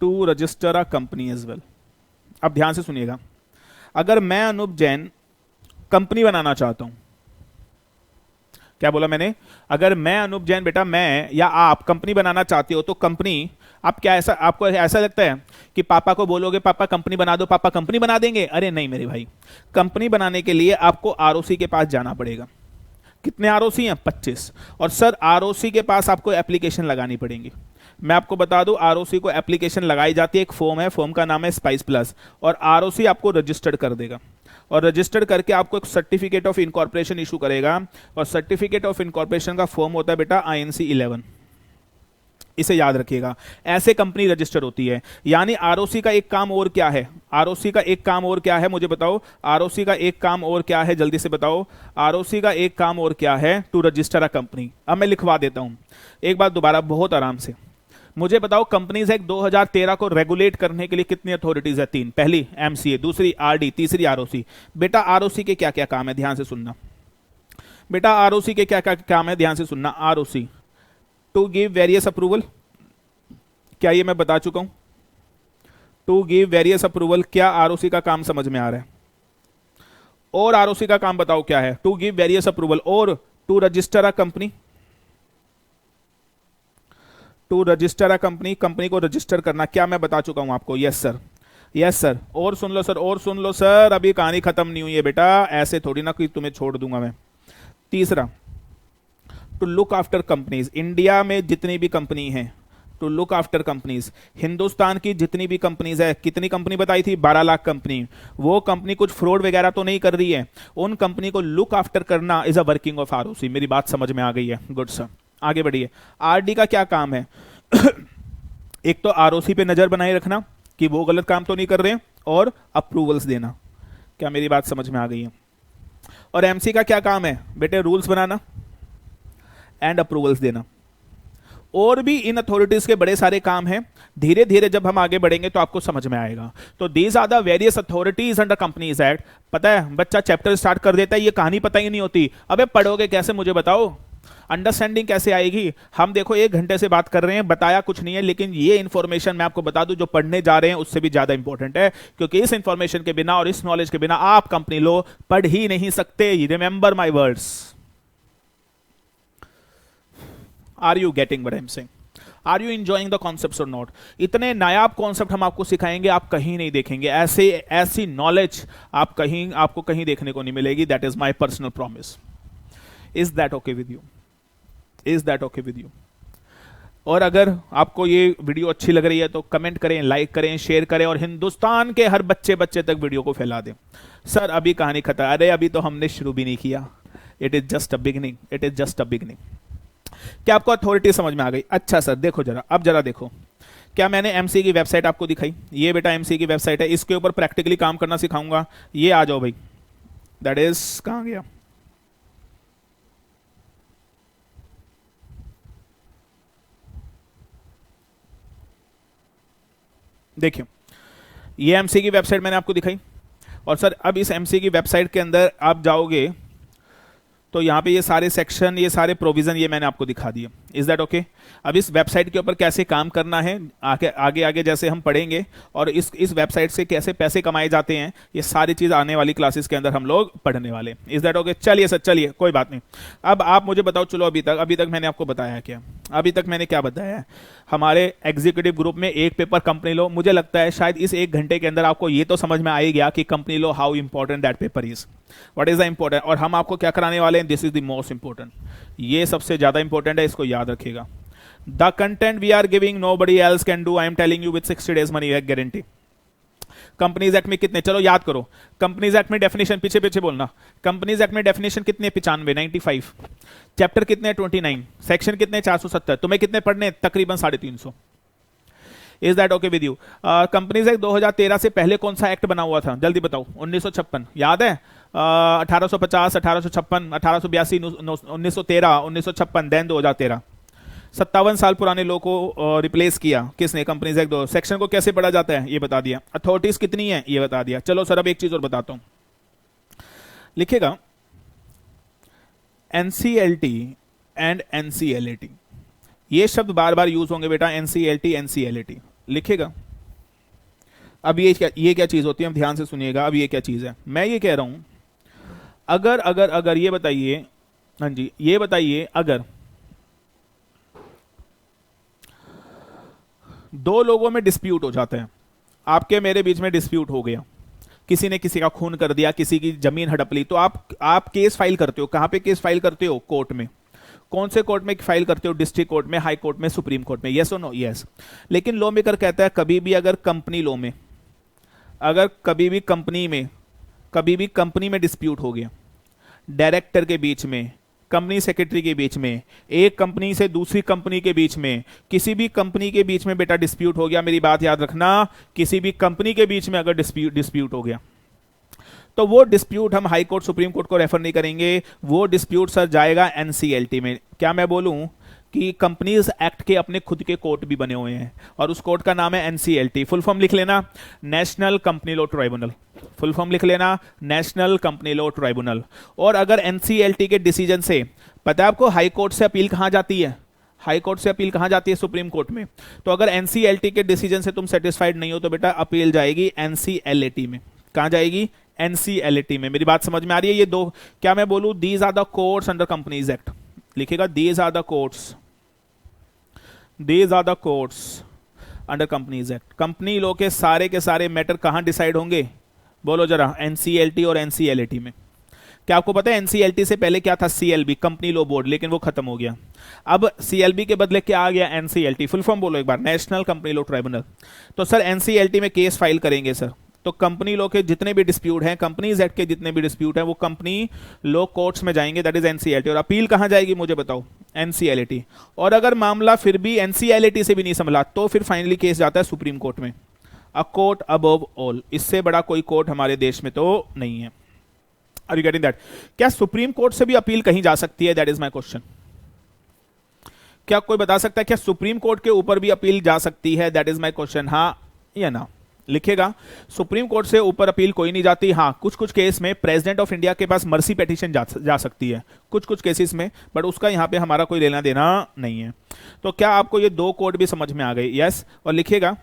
to register a company as well. अब ध्यान से सुनिएगा, अगर मैं अनूप जैन कंपनी बनाना चाहता हूं, क्या बोला मैंने? अगर मैं अनूप जैन, बेटा मैं या आप कंपनी बनाना चाहते हो तो कंपनी, आप क्या ऐसा, आपको ऐसा लगता है कि पापा को बोलोगे पापा कंपनी बना दो, पापा कंपनी बना देंगे? अरे नहीं मेरे भाई, कंपनी बनाने के लिए आपको आरओसी के पास जाना पड़ेगा। कितने आरओसी हैं? 25। और सर आरओसी के पास आपको एप्लीकेशन लगानी पड़ेगी। मैं आपको बता दूं, आरओसी को एप्लीकेशन लगाई जाती है, एक फॉर्म है, फॉर्म का नाम है स्पाइस प्लस, और आरओसी आपको रजिस्टर्ड कर देगा, और रजिस्टर्ड करके आपको एक सर्टिफिकेट ऑफ इनकॉर्पोरेशन इशू करेगा, और सर्टिफिकेट ऑफ इनकॉर्पोरेशन का फॉर्म होता है बेटा आईएनसी 11। इसे याद रखिएगा, ऐसे कंपनी रजिस्टर होती है। यानी आरओसी का एक काम और क्या है? आरओसी का एक काम और क्या है मुझे बताओ? आरओसी का एक काम और क्या है, जल्दी से बताओ। आरओसी का एक काम और क्या है? To register a company. अब मैं लिखवा देता हूं, एक बात दोबारा बहुत आराम से मुझे बताओ, कंपनीज एक्ट 2013 को रेगुलेट करने के लिए कितनी अथॉरिटीज है? 3। पहली एमसीए, दूसरी आरडी, तीसरी आरओसी। बेटा आरओसी के क्या क्या काम है? ध्यान से सुनना बेटा, आरओसी के क्या क्या काम है? ध्यान से सुनना। ROC to give various approval, क्या ये मैं बता चुका हूं? टू गिव वेरियस अप्रूवल, क्या आरओसी का काम समझ में आ रहा है? और आरओसी का काम बताओ क्या है? टू गिव वेरियस अप्रूवल और to register a company, to register a company, company को रजिस्टर करना। क्या मैं बता चुका हूं आपको? Yes sir, yes sir. और सुन लो सर, और सुन लो सर, अभी कहानी खत्म नहीं हुई है बेटा, ऐसे थोड़ी ना कि तुम्हें छोड़ दूंगा मैं। तीसरा, to look after companies, India में जितनी भी कंपनी है, to look after companies, Hindustan की जितनी भी कंपनीज है, कितनी कंपनी बताई थी? 12 लाख कंपनी। वो कंपनी कुछ फ्रॉड वगैरह तो नहीं कर रही है, उन कंपनी को लुक आफ्टर करना is a working of ROC. मेरी बात समझ में आ गई है? गुड सर, आगे बढ़िए। आरडी का क्या काम है? एक तो आरओसी पे नजर बनाए रखना कि वो गलत काम तो नहीं कर रहे हैं, और अप्रूवल्स देना। क्या मेरी बात समझ में आ गई है? और एमसी का क्या काम है बेटे? रूल्स बनाना एंड अप्रूवल्स देना। और भी इन अथॉरिटीज के बड़े सारे काम हैं, धीरे धीरे जब हम आगे बढ़ेंगे तो आपको समझ में आएगा। तो these are the various authorities under companies act. पता है बच्चा चैप्टर स्टार्ट कर देता है, ये कहानी पता ही नहीं होती। अबे पढ़ोगे कैसे मुझे बताओ, अंडरस्टैंडिंग कैसे आएगी? हम देखो 1 घंटे से बात कर रहे हैं, बताया कुछ नहीं है, लेकिन ये इंफॉर्मेशन मैं आपको बता दूं जो पढ़ने जा रहे हैं उससे भी ज्यादा इंपॉर्टेंट है, क्योंकि इस इंफॉर्मेशन के बिना और इस नॉलेज के बिना आप कंपनी लॉ पढ़ ही नहीं सकते। Remember my words. Are you getting what I am saying? Are you enjoying the concepts और नॉट? इतने नायाब कॉन्सेप्ट हम आपको सिखाएंगे, आप कहीं नहीं देखेंगे। ऐसी नॉलेज आपको कहीं देखने को नहीं मिलेगी। That is my personal promise. Is that okay with you? Is that okay with you? और अगर आपको ये वीडियो अच्छी लग रही है तो कमेंट करें, लाइक करें, शेयर करें, और हिंदुस्तान के हर बच्चे तक वीडियो को फैला दें। सर अभी कहानी खत्म? अरे अभी तो हमने शुरू भी नहीं किया। It is just a beginning, it is just a beginning. क्या आपको अथॉरिटी समझ में आ गई? अच्छा सर देखो जरा, अब जरा देखो, क्या मैंने एमसी की वेबसाइट आपको दिखाई? ये बेटा एमसी की वेबसाइट है, इसके ऊपर प्रैक्टिकली काम करना सिखाऊंगा। ये आ जाओ भाई, दैट इज कहां गया? देखिए ये एमसी की वेबसाइट मैंने आपको दिखाई, और सर अब इस एमसी की वेबसाइट के अंदर आप जाओगे तो यहाँ पे ये सारे सेक्शन, ये सारे प्रोविजन ये मैंने आपको दिखा दिए। Is that okay? अब इस वेबसाइट के ऊपर कैसे काम करना है आगे आगे आगे जैसे हम पढ़ेंगे, और इस वेबसाइट से कैसे पैसे कमाए जाते हैं, ये सारी चीज आने वाली क्लासेस के अंदर हम लोग पढ़ने वाले। Is that okay? चलिए सर, चलिए कोई बात नहीं। अब आप मुझे बताओ, चलो अभी तक मैंने आपको बताया क्या? अभी तक मैंने क्या बताया है? हमारे एग्जीक्यूटिव ग्रुप में एक पेपर कंपनी लो, मुझे लगता है शायद इस 1 घंटे के अंदर आपको ये तो समझ में आ ही गया कि company law how important that paper is, what is the important. और हम आपको क्या कराने वाले हैं? This is the most important, ये सबसे ज्यादा इंपॉर्टेंट है, इसको याद रखिएगा। The content we are giving nobody else can do, I am telling you with 60 days money back guarantee. Companies act में कितने, चलो याद करो, कंपनीज एक्ट में डेफिनेशन पीछे पीछे बोलना, कंपनीज एक्ट में डेफिनेशन कितने? 95, 95। चैप्टर कितने? 29। सेक्शन कितने? 470। तुम्हें कितने पढ़ने? तकरीबन 350। Is that okay with you? Companies act 2013 से पहले कौन सा एक्ट बना हुआ था? जल्दी बताओ। 1956 याद है? 1850, 1856, 1882, 1913, 1956, देन 2013। 57 साल पुराने लोग को रिप्लेस किया किसने? Companies act 2। सेक्शन को कैसे पढ़ा जाता है ये बता दिया, अथॉरिटीज कितनी है ये बता दिया। चलो सर अब एक चीज और बताता हूं, लिखेगा एनसीएलटी एंड एनसीएलएटी, ये शब्द बार बार यूज होंगे बेटा, एनसीएलटी एनसीएलएटी लिखेगा। अब ये क्या चीज होती है? हम ध्यान से सुनिएगा। अब ये क्या चीज है? मैं ये कह रहा हूं, अगर अगर अगर ये बताइए, हाँ जी ये बताइए, अगर दो लोगों में डिस्प्यूट हो जाते हैं, आपके मेरे बीच में डिस्प्यूट हो गया, किसी ने किसी का खून कर दिया, किसी की जमीन हड़प ली, तो आप केस फाइल करते हो। कहां पे केस फाइल करते हो? कोर्ट में। कौन से कोर्ट में फाइल करते हो? डिस्ट्रिक्ट कोर्ट में, हाई कोर्ट में, सुप्रीम कोर्ट में। यस और नो? यस। लेकिन लॉ मेकर कहता है कभी भी अगर कंपनी लॉ में, अगर कभी भी कंपनी में डिस्प्यूट हो गया, डायरेक्टर के बीच में, कंपनी सेक्रेटरी के बीच में, एक कंपनी से दूसरी कंपनी के बीच में, किसी भी कंपनी के बीच में बेटा डिस्प्यूट हो गया, मेरी बात याद रखना, किसी भी कंपनी के बीच में अगर डिस्प्यूट हो गया, तो वो डिस्प्यूट हम हाई कोर्ट सुप्रीम कोर्ट को रेफर नहीं करेंगे, वो डिस्प्यूट सर जाएगा एनसीएलटी में। क्या मैं बोलूं कि कंपनीज एक्ट के अपने खुद के कोर्ट भी बने हुए हैं, और उस कोर्ट का नाम है एनसीएलटी। फुल फॉर्म लिख लेना, national company law tribunal. Full form लिख लेना, नेशनल कंपनी लॉ ट्राइब्यूनल। और अगर एनसीएलटी के डिसीजन से, पता है आपको हाई कोर्ट से अपील कहां जाती है? हाई कोर्ट से अपील कहां जाती है? सुप्रीम कोर्ट में। तो अगर एनसीएलटी के डिसीजन से तुम सेटिस्फाइड नहीं हो तो बेटा अपील जाएगी एनसीएलटी में। कहां जाएगी? एनसीएलटी में। मेरी बात समझ में आ रही है? ये दो, क्या मैं बोलूं, these are the courts under companies act. लिखेगा these are the courts, these are the courts under companies act. Company law के सारे मैटर कहां डिसाइड होंगे? बोलो जरा, एनसीएलटी और एनसीएलटी में। क्या आपको पता है एनसीएलटी से पहले क्या था? सीएलबी, कंपनी लॉ बोर्ड, लेकिन वो खत्म हो गया। अब सीएलबी के बदले क्या आ गया? एनसीएलटी। फुल फॉर्म बोलो एक बार, नेशनल कंपनी लॉ ट्राइब्यूनल। तो सर एनसीएलटी में केस फाइल करेंगे सर, तो कंपनी लॉ के जितने भी डिस्प्यूट हैं, कंपनीज एक्ट के जितने भी डिस्प्यूट हैं, वो कंपनी लॉ कोर्ट्स में जाएंगे, दैट इज एनसीएलटी। और अपील कहां जाएगी मुझे बताओ? एनसीएलटी। और अगर मामला फिर भी एनसीएलटी से भी नहीं संभला तो फिर फाइनली केस जाता है सुप्रीम कोर्ट में। अ कोर्ट अबव ऑल, इससे बड़ा कोई कोर्ट हमारे देश में तो नहीं है। Are you getting that? क्या सुप्रीम कोर्ट से भी अपील कहीं जा सकती है? That is my question. क्या कोई बता सकता है क्या सुप्रीम कोर्ट के ऊपर भी अपील जा सकती है? दैट इज माई क्वेश्चन, हाँ या ना? लिखेगा सुप्रीम कोर्ट से ऊपर अपील कोई नहीं जाती। हाँ, कुछ कुछ केस में प्रेसिडेंट ऑफ इंडिया के पास मर्सी पिटीशन जा सकती है, कुछ कुछ केसेस में, बट उसका यहां पे हमारा कोई लेना देना नहीं है। तो क्या आपको ये दो कोर्ट भी समझ में आ गए? यस। और लिखेगा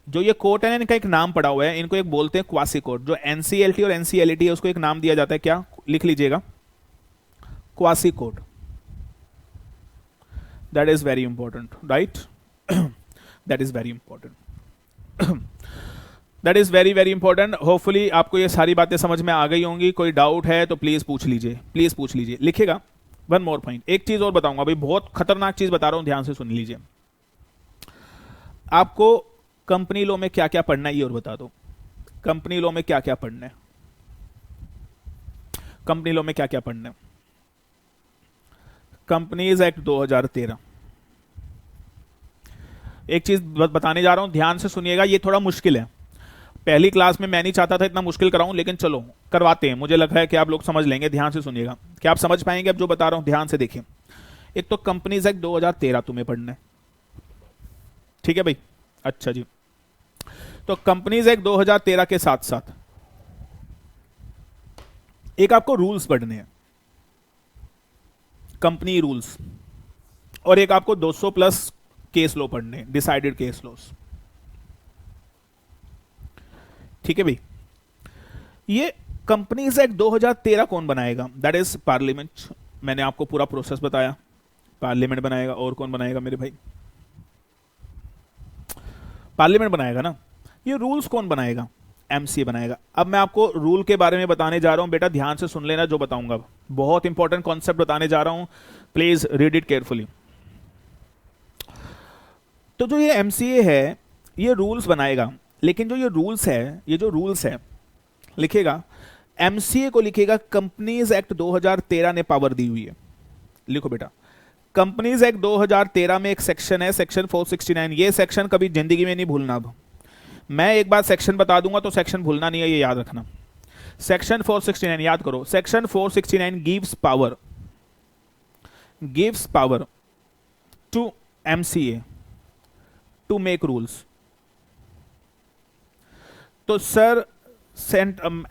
जो ये कोर्ट है इनका एक नाम पड़ा हुआ है, इनको एक बोलते हैं क्वासी कोर्ट। जो एनसीएलटी और एनसीएलटी है उसको एक नाम दिया जाता है, क्या? लिख लीजिएगा, quasi court. That is very important, right? That is very important, that is very very important. Hopefully आपको ये सारी बातें समझ में आ गई होंगी। कोई डाउट है तो प्लीज पूछ लीजिए, प्लीज पूछ लीजिए। लिखेगा वन मोर पॉइंट, एक चीज और बताऊंगा भाई, बहुत खतरनाक चीज बता रहा हूं, ध्यान से सुन लीजिए। आपको कंपनी लॉ में क्या क्या पढ़ना है ये और बता दो। कंपनी लॉ में क्या क्या पढ़ना है? कंपनी लॉ में क्या क्या पढ़ना है? Companies act 2013। एक चीज बताने जा रहा हूं, ध्यान से सुनिएगा, ये थोड़ा मुश्किल है। पहली क्लास में मैं नहीं चाहता था इतना मुश्किल कराऊं, लेकिन चलो करवाते हैं। मुझे लग रहा है कि आप लोग समझ लेंगे। ध्यान से सुनिएगा, क्या आप समझ पाएंगे अब जो बता रहा हूं? ध्यान से देखिए। एक तो कंपनीज एक्ट 2013 तुम्हें पढ़ना है, ठीक है भाई? अच्छा जी, तो कंपनीज एक्ट 2013 के साथ साथ एक आपको रूल्स पढ़ने हैं, कंपनी रूल्स, और एक आपको 200 प्लस केस लॉ पढ़ने हैं, डिसाइडेड केस लॉस। ठीक है भाई, ये कंपनीज एक्ट 2013 कौन बनाएगा? That is parliament. मैंने आपको पूरा प्रोसेस बताया, पार्लियामेंट बनाएगा। और कौन बनाएगा मेरे भाई? पार्लियामेंट बनाएगा ना। ये रूल्स कौन बनाएगा? एमसीए बनाएगा। अब मैं आपको रूल के बारे में बताने जा रहा हूं, बेटा ध्यान से सुन लेना जो बताऊंगा। बहुत इंपॉर्टेंट कॉन्सेप्ट बताने जा रहा हूं, प्लीज रीड इट केयरफुली। तो जो ये एमसीए है ये रूल्स बनाएगा, लेकिन जो ये रूल्स है, ये जो रूल्स है लिखेगा, एमसीए को लिखेगा कंपनीज एक्ट 2013 ने पावर दी हुई है। लिखो बेटा, कंपनीज एक्ट 2013 में एक सेक्शन है, सेक्शन 469। ये सेक्शन कभी जिंदगी में नहीं भूलना। अब मैं एक बार सेक्शन बता दूंगा तो सेक्शन भूलना नहीं है, ये याद रखना। सेक्शन 469 याद करो। Section 469 gives power to MCA to make rules. तो सर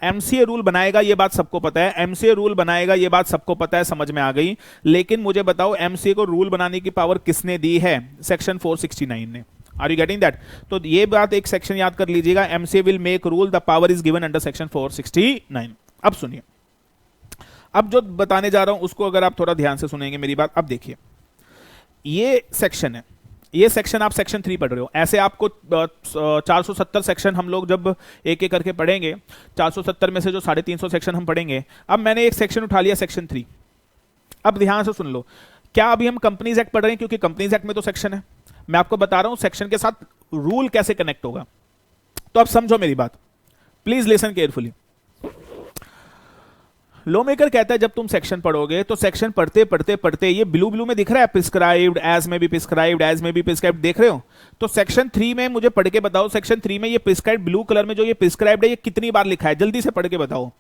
एमसीए रूल बनाएगा, ये बात सबको पता है। एमसीए रूल बनाएगा, ये बात सबको पता है, समझ में आ गई। लेकिन मुझे बताओ एमसीए को रूल बनाने की पावर किसने दी है? सेक्शन 469 ने। Are you getting that? तो ये बात एक सेक्शन याद कर लीजिएगा, MCA will make rule, the power is given under section 469। अब सुनिए, अब जो बताने जा रहा हूं उसको अगर आप थोड़ा ध्यान से सुनेंगे मेरी बात। अब देखिए, ये सेक्शन है, ये सेक्शन आप सेक्शन 3 पढ़ रहे हो। ऐसे आपको 470 सेक्शन हम लोग जब एक एक करके पढ़ेंगे, 470 में से जो 350 सेक्शन हम पढ़ेंगे, अब मैंने एक सेक्शन उठा लिया, सेक्शन 3। अब ध्यान से सुन लो, क्या अभी हम कंपनीज एक्ट पढ़ रहे हैं? क्योंकि कंपनीज एक्ट में तो सेक्शन है, मैं आपको बता रहा हूं सेक्शन के साथ रूल कैसे कनेक्ट होगा। तो अब समझो मेरी बात, please listen carefully. Law maker कहता है जब तुम सेक्शन पढ़ोगे तो सेक्शन पढ़ते पढ़ते पढ़ते, ये ब्लू ब्लू में दिख रहा है prescribed, as may be prescribed, as may be prescribed, देख रहे हो? तो सेक्शन 3 में मुझे पढ़ के बताओ, सेक्शन 3 में ये प्रिस्क्राइब्ड ब्लू कलर में जो ये प्रिस्क्राइब्ड है, ये कितनी बार लिखा है? जल्दी से पढ़ के बताओ।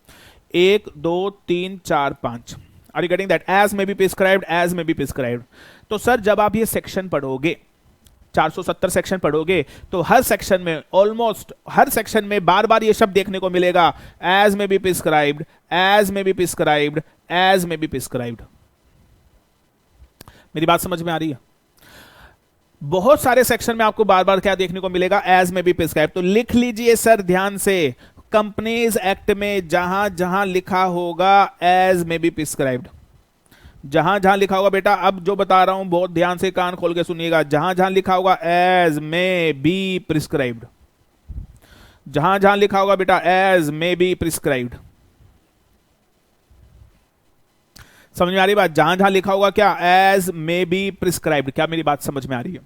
1 2 3 4 5। Are you getting that? As may be prescribed, as may be prescribed. तो सर जब आप ये सेक्शन पढ़ोगे, 470 सेक्शन पढ़ोगे, तो हर सेक्शन में, ऑलमोस्ट हर सेक्शन में बार बार ये शब्द देखने को मिलेगा, as may be prescribed, as may be prescribed, as may be prescribed. मेरी बात समझ में आ रही है? बहुत सारे सेक्शन में आपको बार बार क्या देखने को मिलेगा? As may be prescribed. तो लिख लीजिए सर ध्यान से, कंपनीज एक्ट में जहां जहां लिखा होगा एज में बी प्रिस्क्राइब्ड, जहां जहां लिखा होगा बेटा, अब जो बता रहा हूं बहुत ध्यान से कान खोल के सुनिएगा, जहां जहां लिखा होगा एज में बी प्रिस्क्राइब्ड, जहां जहां लिखा होगा बेटा एज में बी प्रिस्क्राइब्ड, समझ में आ रही बात? जहां जहां लिखा होगा क्या? As may be prescribed. क्या मेरी बात समझ में आ रही है?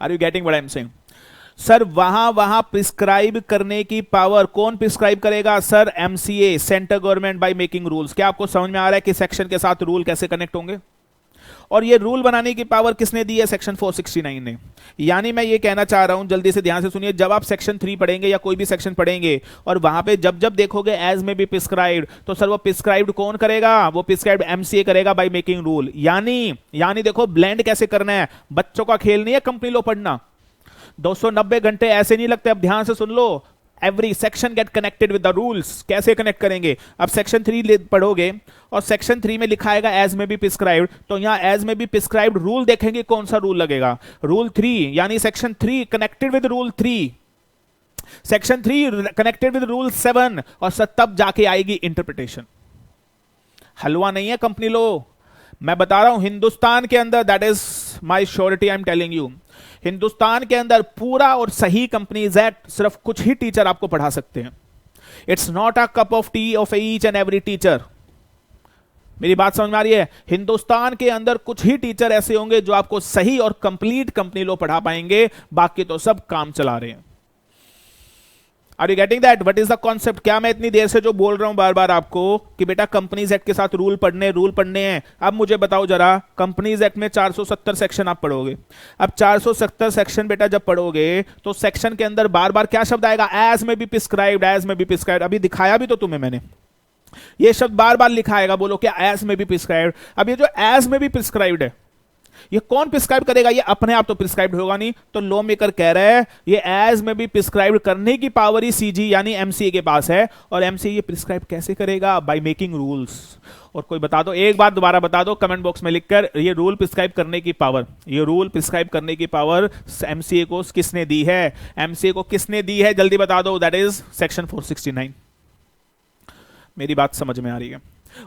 Are you getting what I am saying? Sir वहां वहां प्रिस्क्राइब करने की पावर कौन प्रिस्क्राइब करेगा? Sir MCA, central government by making rules. क्या आपको समझ में आ रहा है कि सेक्शन के साथ रूल कैसे कनेक्ट होंगे? और ये रूल बनाने की पावर किसने दी है? सेक्शन 469 ने। यानी मैं ये कहना चाह रहा हूं, जल्दी से ध्यान से सुनिए, जब आप सेक्शन 3 पढ़ेंगे या कोई भी सेक्शन पढ़ेंगे और वहां पे जब जब देखोगे एज में बी प्रिस्क्राइब्ड, तो सर वो प्रिस्क्राइब्ड कौन करेगा? वो प्रिस्क्राइब्ड एमसीए करेगा बाय मेकिंग रूल। यानी देखो ब्लेंड कैसे करना है, बच्चों का खेल नहीं है कंपनी लॉ पढ़ना। 290 घंटे ऐसे नहीं लगते। अब ध्यान से सुन लो, every section get connected with the rules. कैसे कनेक्ट करेंगे? अब सेक्शन 3 पढ़ोगे और सेक्शन 3 में लिखा आएगा एज में बी प्रिस्क्राइब्ड, तो यहां as may be prescribed rule देखेंगे, कौन सा रूल लगेगा? रूल 3, यानी section 3 connected with rule 3, section 3 connected with rule 7, और तब जाके आएगी इंटरप्रिटेशन। हलवा नहीं है कंपनी लॉ, मैं बता रहा हूं हिंदुस्तान के अंदर, that is my surety, I am telling you, Hindustan के अंदर पूरा और सही कंपनीज एक्ट सिर्फ कुछ ही टीचर आपको पढ़ा सकते हैं। It's not a cup of T of each and every teacher. मेरी बात समझ में आ रही है? हिंदुस्तान के अंदर कुछ ही टीचर ऐसे होंगे जो आपको सही और कंप्लीट कंपनी लॉ पढ़ा पाएंगे, बाकी तो सब काम चला रहे हैं। Are you getting that? What is the concept? क्या मैं इतनी देर से जो बोल रहा हूं बार बार आपको कि बेटा कंपनीज एक्ट के साथ रूल पढ़ने हैं, अब मुझे बताओ जरा, कंपनीज एक्ट में 470 सेक्शन आप पढ़ोगे। अब 470 सेक्शन बेटा जब पढ़ोगे तो सेक्शन के अंदर बार बार क्या शब्द आएगा? As may be prescribed, as may be prescribed. अभी दिखाया भी तो तुम्हें मैंने, ये शब्द बार बार लिखा आएगा, बोलो क्या? As may be prescribed. अब ये जो एज में बी प्रिस्क्राइब्ड है, ये कौन प्रिस्क्राइब करेगा? ये अपने आप तो प्रिस्क्राइब होगा नहीं, तो लॉ मेकर कह रहा है ये एज में भी प्रिस्क्राइब करने की पावर ही सीजी यानी एमसीए के पास है। और एमसीए ये प्रिस्क्राइब कैसे करेगा? Bye making rules. और कोई बता दो, एक बार दोबारा बता दो कमेंट बॉक्स में लिखकर, ये रूल प्रिस्क्राइब करने की पावर, ये रूल प्रिस्क्राइब करने की पावर एमसीए को किसने दी है? एमसीए को किसने दी है? जल्दी बता दो। That is section 469। मेरी बात समझ में आ रही है?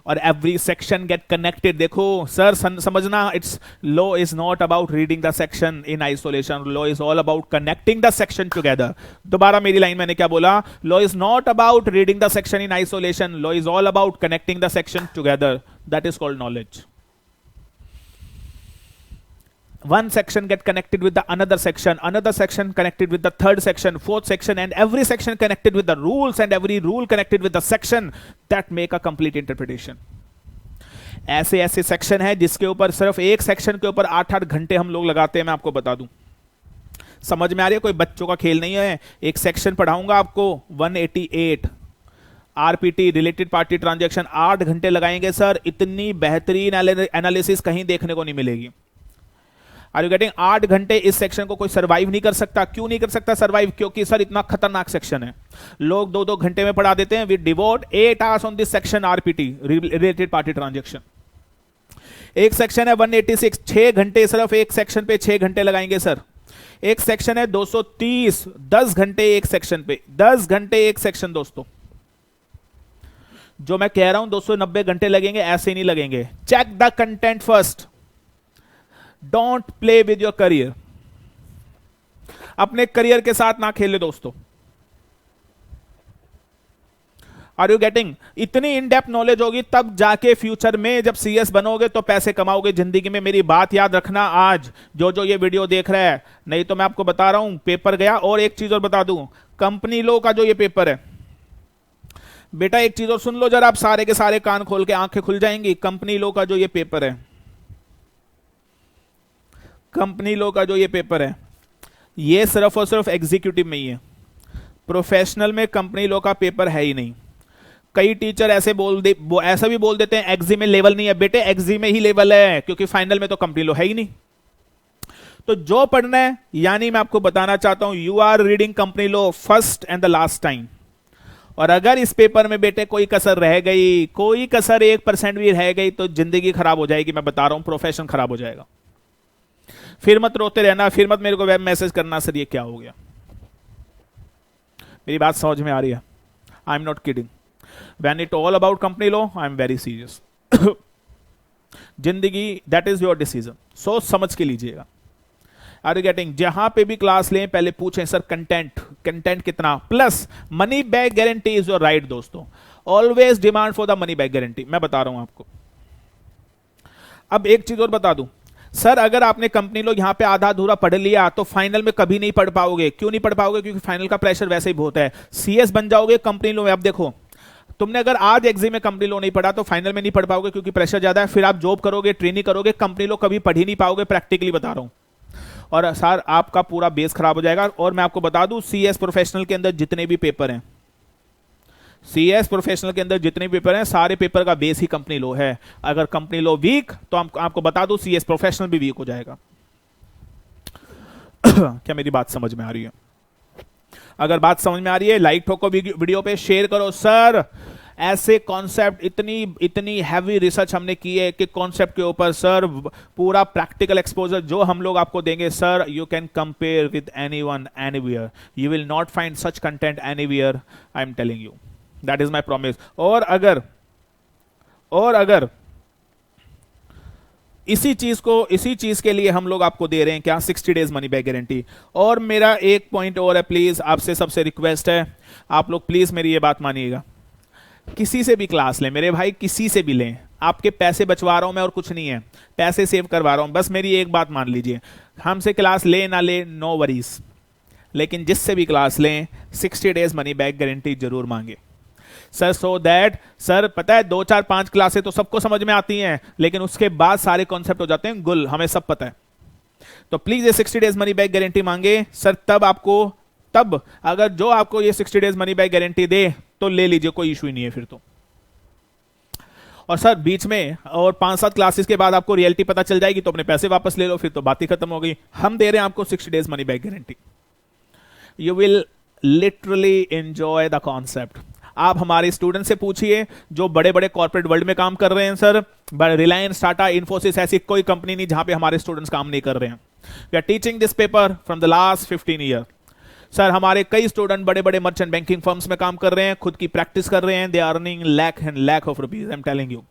और एवरी सेक्शन गेट कनेक्टेड। देखो सर समझना, it's law is not about reading the section in isolation, law is all about connecting the section together. दोबारा मेरी लाइन मैंने क्या बोला? Law is not about reading the section in isolation, law is all about connecting the section together. That is called knowledge. One section get connected with the another section connected with the third section, fourth section, and every section connected with the rules, and every rule connected with the section that make a complete interpretation. ऐसे ऐसे section है जिसके ऊपर सिर्फ एक section के ऊपर 8-8 घंटे हम लोग लगाते हैं। मैं आपको बता दूं, समझ में आ रही है? कोई बच्चों का खेल नहीं है। एक सेक्शन पढ़ाऊंगा आपको 188 आरपीटी रिलेटेड पार्टी ट्रांजैक्शन, 8 घंटे लगाएंगे सर। इतनी बेहतरीन एनालिसिस कहीं देखने को नहीं मिलेगी। Are you getting? 8 घंटे इस सेक्शन को कोई सर्वाइव नहीं कर सकता। क्यों नहीं कर सकता सर्वाइव? क्योंकि सर इतना खतरनाक सेक्शन है। लोग 2-2 घंटे में पढ़ा देते हैं। We devote 8 hours on this section RPT related party transaction. एक सेक्शन है 186, 6 घंटे सिर्फ एक सेक्शन पे 6 घंटे लगाएंगे सर। एक सेक्शन है 230, 10 घंटे एक सेक्शन पे, 10 घंटे एक सेक्शन। दोस्तों जो मैं कह रहा हूं 290 घंटे लगेंगे, ऐसे नहीं लगेंगे। Check the content first, don't play with your career. अपने करियर के साथ ना खेले दोस्तों। Are you getting? इतनी इन डेप्थ नॉलेज होगी तब जाके फ्यूचर में जब सीएस बनोगे तो पैसे कमाओगे जिंदगी में। मेरी बात याद रखना आज जो ये वीडियो देख रहा है, नहीं तो मैं आपको बता रहा हूं पेपर गया। और एक चीज और बता दूं, कंपनी लॉ का जो ये पेपर है बेटा, एक चीज और सुन लो जरा, आप सारे के सारे कान खोल के आंखें खुल जाएंगी। कंपनी लॉ का जो ये पेपर है, कंपनी लॉ का जो ये पेपर है, ये सिर्फ और सिर्फ एग्जीक्यूटिव में ही है। प्रोफेशनल में कंपनी लॉ का पेपर है ही नहीं। कई टीचर ऐसा भी बोल देते हैं एग्जी में लेवल नहीं है। बेटे एग्जी में ही लेवल है, क्योंकि फाइनल में तो कंपनी लॉ है ही नहीं। तो जो पढ़ना है, यानी मैं आपको बताना चाहता हूं, you are reading company law first and the last time. और अगर इस पेपर में बेटे कोई कसर रह गई, कोई कसर 1% भी रह गई, तो जिंदगी खराब हो जाएगी। मैं बता रहा हूं, प्रोफेशन खराब हो जाएगा। फिर मत रोते रहना, फिर मत मेरे को वेब मैसेज करना सर ये क्या हो गया। मेरी बात समझ में आ रही है? I am not kidding. When it all about company law, I am very serious. जिंदगी दैट इज योर डिसीजन, सोच समझ के लीजिएगा। Are you getting? जहां पे भी क्लास लें पहले पूछें सर कंटेंट कितना, plus money back guarantee is your right. दोस्तों always demand for the money back guarantee. मैं बता रहा हूं आपको। अब एक चीज और बता दूं सर, अगर आपने कंपनी लॉ यहां पे आधा अधूरा पढ़ लिया तो फाइनल में कभी नहीं पढ़ पाओगे। क्यों नहीं पढ़ पाओगे? क्योंकि फाइनल का प्रेशर वैसे ही बहुत है। सीएस बन जाओगे कंपनी लॉ में। अब देखो, तुमने अगर आज एग्जाम में कंपनी लॉ नहीं पढ़ा तो फाइनल में नहीं पढ़ पाओगे, क्योंकि प्रेशर ज्यादा है। फिर आप जॉब करोगे, ट्रेनिंग करोगे, कंपनी लॉ कभी पढ़ ही नहीं पाओगे। प्रैक्टिकली बता रहा हूं। और सर आपका पूरा बेस खराब हो जाएगा। और मैं आपको बता दूं, सीएस प्रोफेशनल के अंदर जितने भी पेपर हैं, सीएस प्रोफेशनल के अंदर जितने पेपर हैं, सारे पेपर का बेस ही कंपनी लॉ है। अगर कंपनी लॉ वीक तो आपको बता दूं सीएस प्रोफेशनल भी वीक हो जाएगा। क्या मेरी बात समझ में आ रही है? अगर बात समझ में आ रही है लाइक ठोको, वीडियो पे शेयर करो। सर ऐसे कॉन्सेप्ट, इतनी हैवी रिसर्च हमने की है कि कॉन्सेप्ट के ऊपर सर पूरा प्रैक्टिकल एक्सपोजर जो हम लोग आपको देंगे sir, you can compare with anyone anywhere. You will not find such content anywhere, I am telling you, that is my promise. और अगर इसी चीज के लिए हम लोग आपको दे रहे हैं क्या, 60 डेज मनी बैक गारंटी। और मेरा एक पॉइंट और है, प्लीज आपसे सबसे रिक्वेस्ट है, आप लोग प्लीज मेरी ये बात मानिएगा। किसी से भी क्लास लें मेरे भाई, किसी से भी लें, आपके पैसे बचवा रहा हूं मैं और कुछ नहीं है, पैसे सेव करवा रहा हूं। बस मेरी एक बात मान लीजिए, हमसे क्लास ले ना ले नो वरीज, लेकिन जिससे भी क्लास लें 60 डेज मनी बैक गारंटी जरूर मांगे सर। सो दैट सर पता है 2 4 5 क्लासें तो सबको समझ में आती हैं, लेकिन उसके बाद सारे कॉन्सेप्ट हो जाते हैं गुल, हमें सब पता है। तो प्लीज ये 60 डेज मनी बैक गारंटी मांगे सर, तब अगर जो आपको ये 60 डेज मनी बैक गारंटी दे तो ले लीजिए, कोई इशू ही नहीं है फिर तो। और सर बीच में और 5-7 क्लासेस के बाद आपको रियलिटी पता चल जाएगी तो अपने पैसे वापस ले लो, फिर तो बात ही खत्म हो गई। हम दे रहे हैं आपको 60 days money back guarantee. You will literally enjoy the concept. आप हमारे स्टूडेंट से पूछिए जो बड़े बड़े कॉर्पोरेट वर्ल्ड में काम कर रहे हैं सर, रिलायंस, टाटा, इन्फोसिस, ऐसी कोई कंपनी नहीं जहां पे हमारे स्टूडेंट्स काम नहीं कर रहे हैं। We are teaching this paper from the last 15 year. Sir हमारे कई स्टूडेंट बड़े बड़े मर्चेंट बैंकिंग फर्म्स में काम कर रहे हैं, खुद की प्रैक्टिस कर रहे हैं, they are earning lakh and lakh of rupees, I am telling you.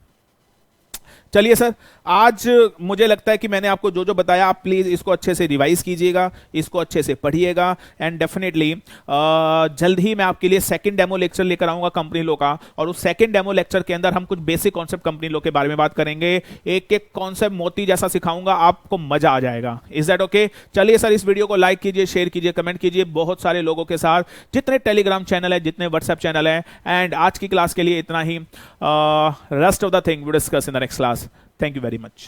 चलिए सर, आज मुझे लगता है कि मैंने आपको जो जो बताया आप प्लीज इसको अच्छे से रिवाइज कीजिएगा, इसको अच्छे से पढ़िएगा, एंड डेफिनेटली जल्द ही मैं आपके लिए सेकंड डेमो लेक्चर लेकर आऊंगा कंपनी लॉ का, और उस सेकंड डेमो लेक्चर के अंदर हम कुछ बेसिक कॉन्सेप्ट कंपनी लॉ के बारे में बात करेंगे। एक एक कॉन्सेप्ट मोती जैसा सिखाऊंगा, आपको मजा आ जाएगा। Is that okay? चलिए सर, इस वीडियो को लाइक कीजिए, शेयर कीजिए, कमेंट कीजिए बहुत सारे लोगों के साथ, जितने टेलीग्राम चैनल है, जितने व्हाट्सएप चैनल है। एंड आज की क्लास के लिए इतना ही। Rest of the thing we discuss in the next class. Thank you very much.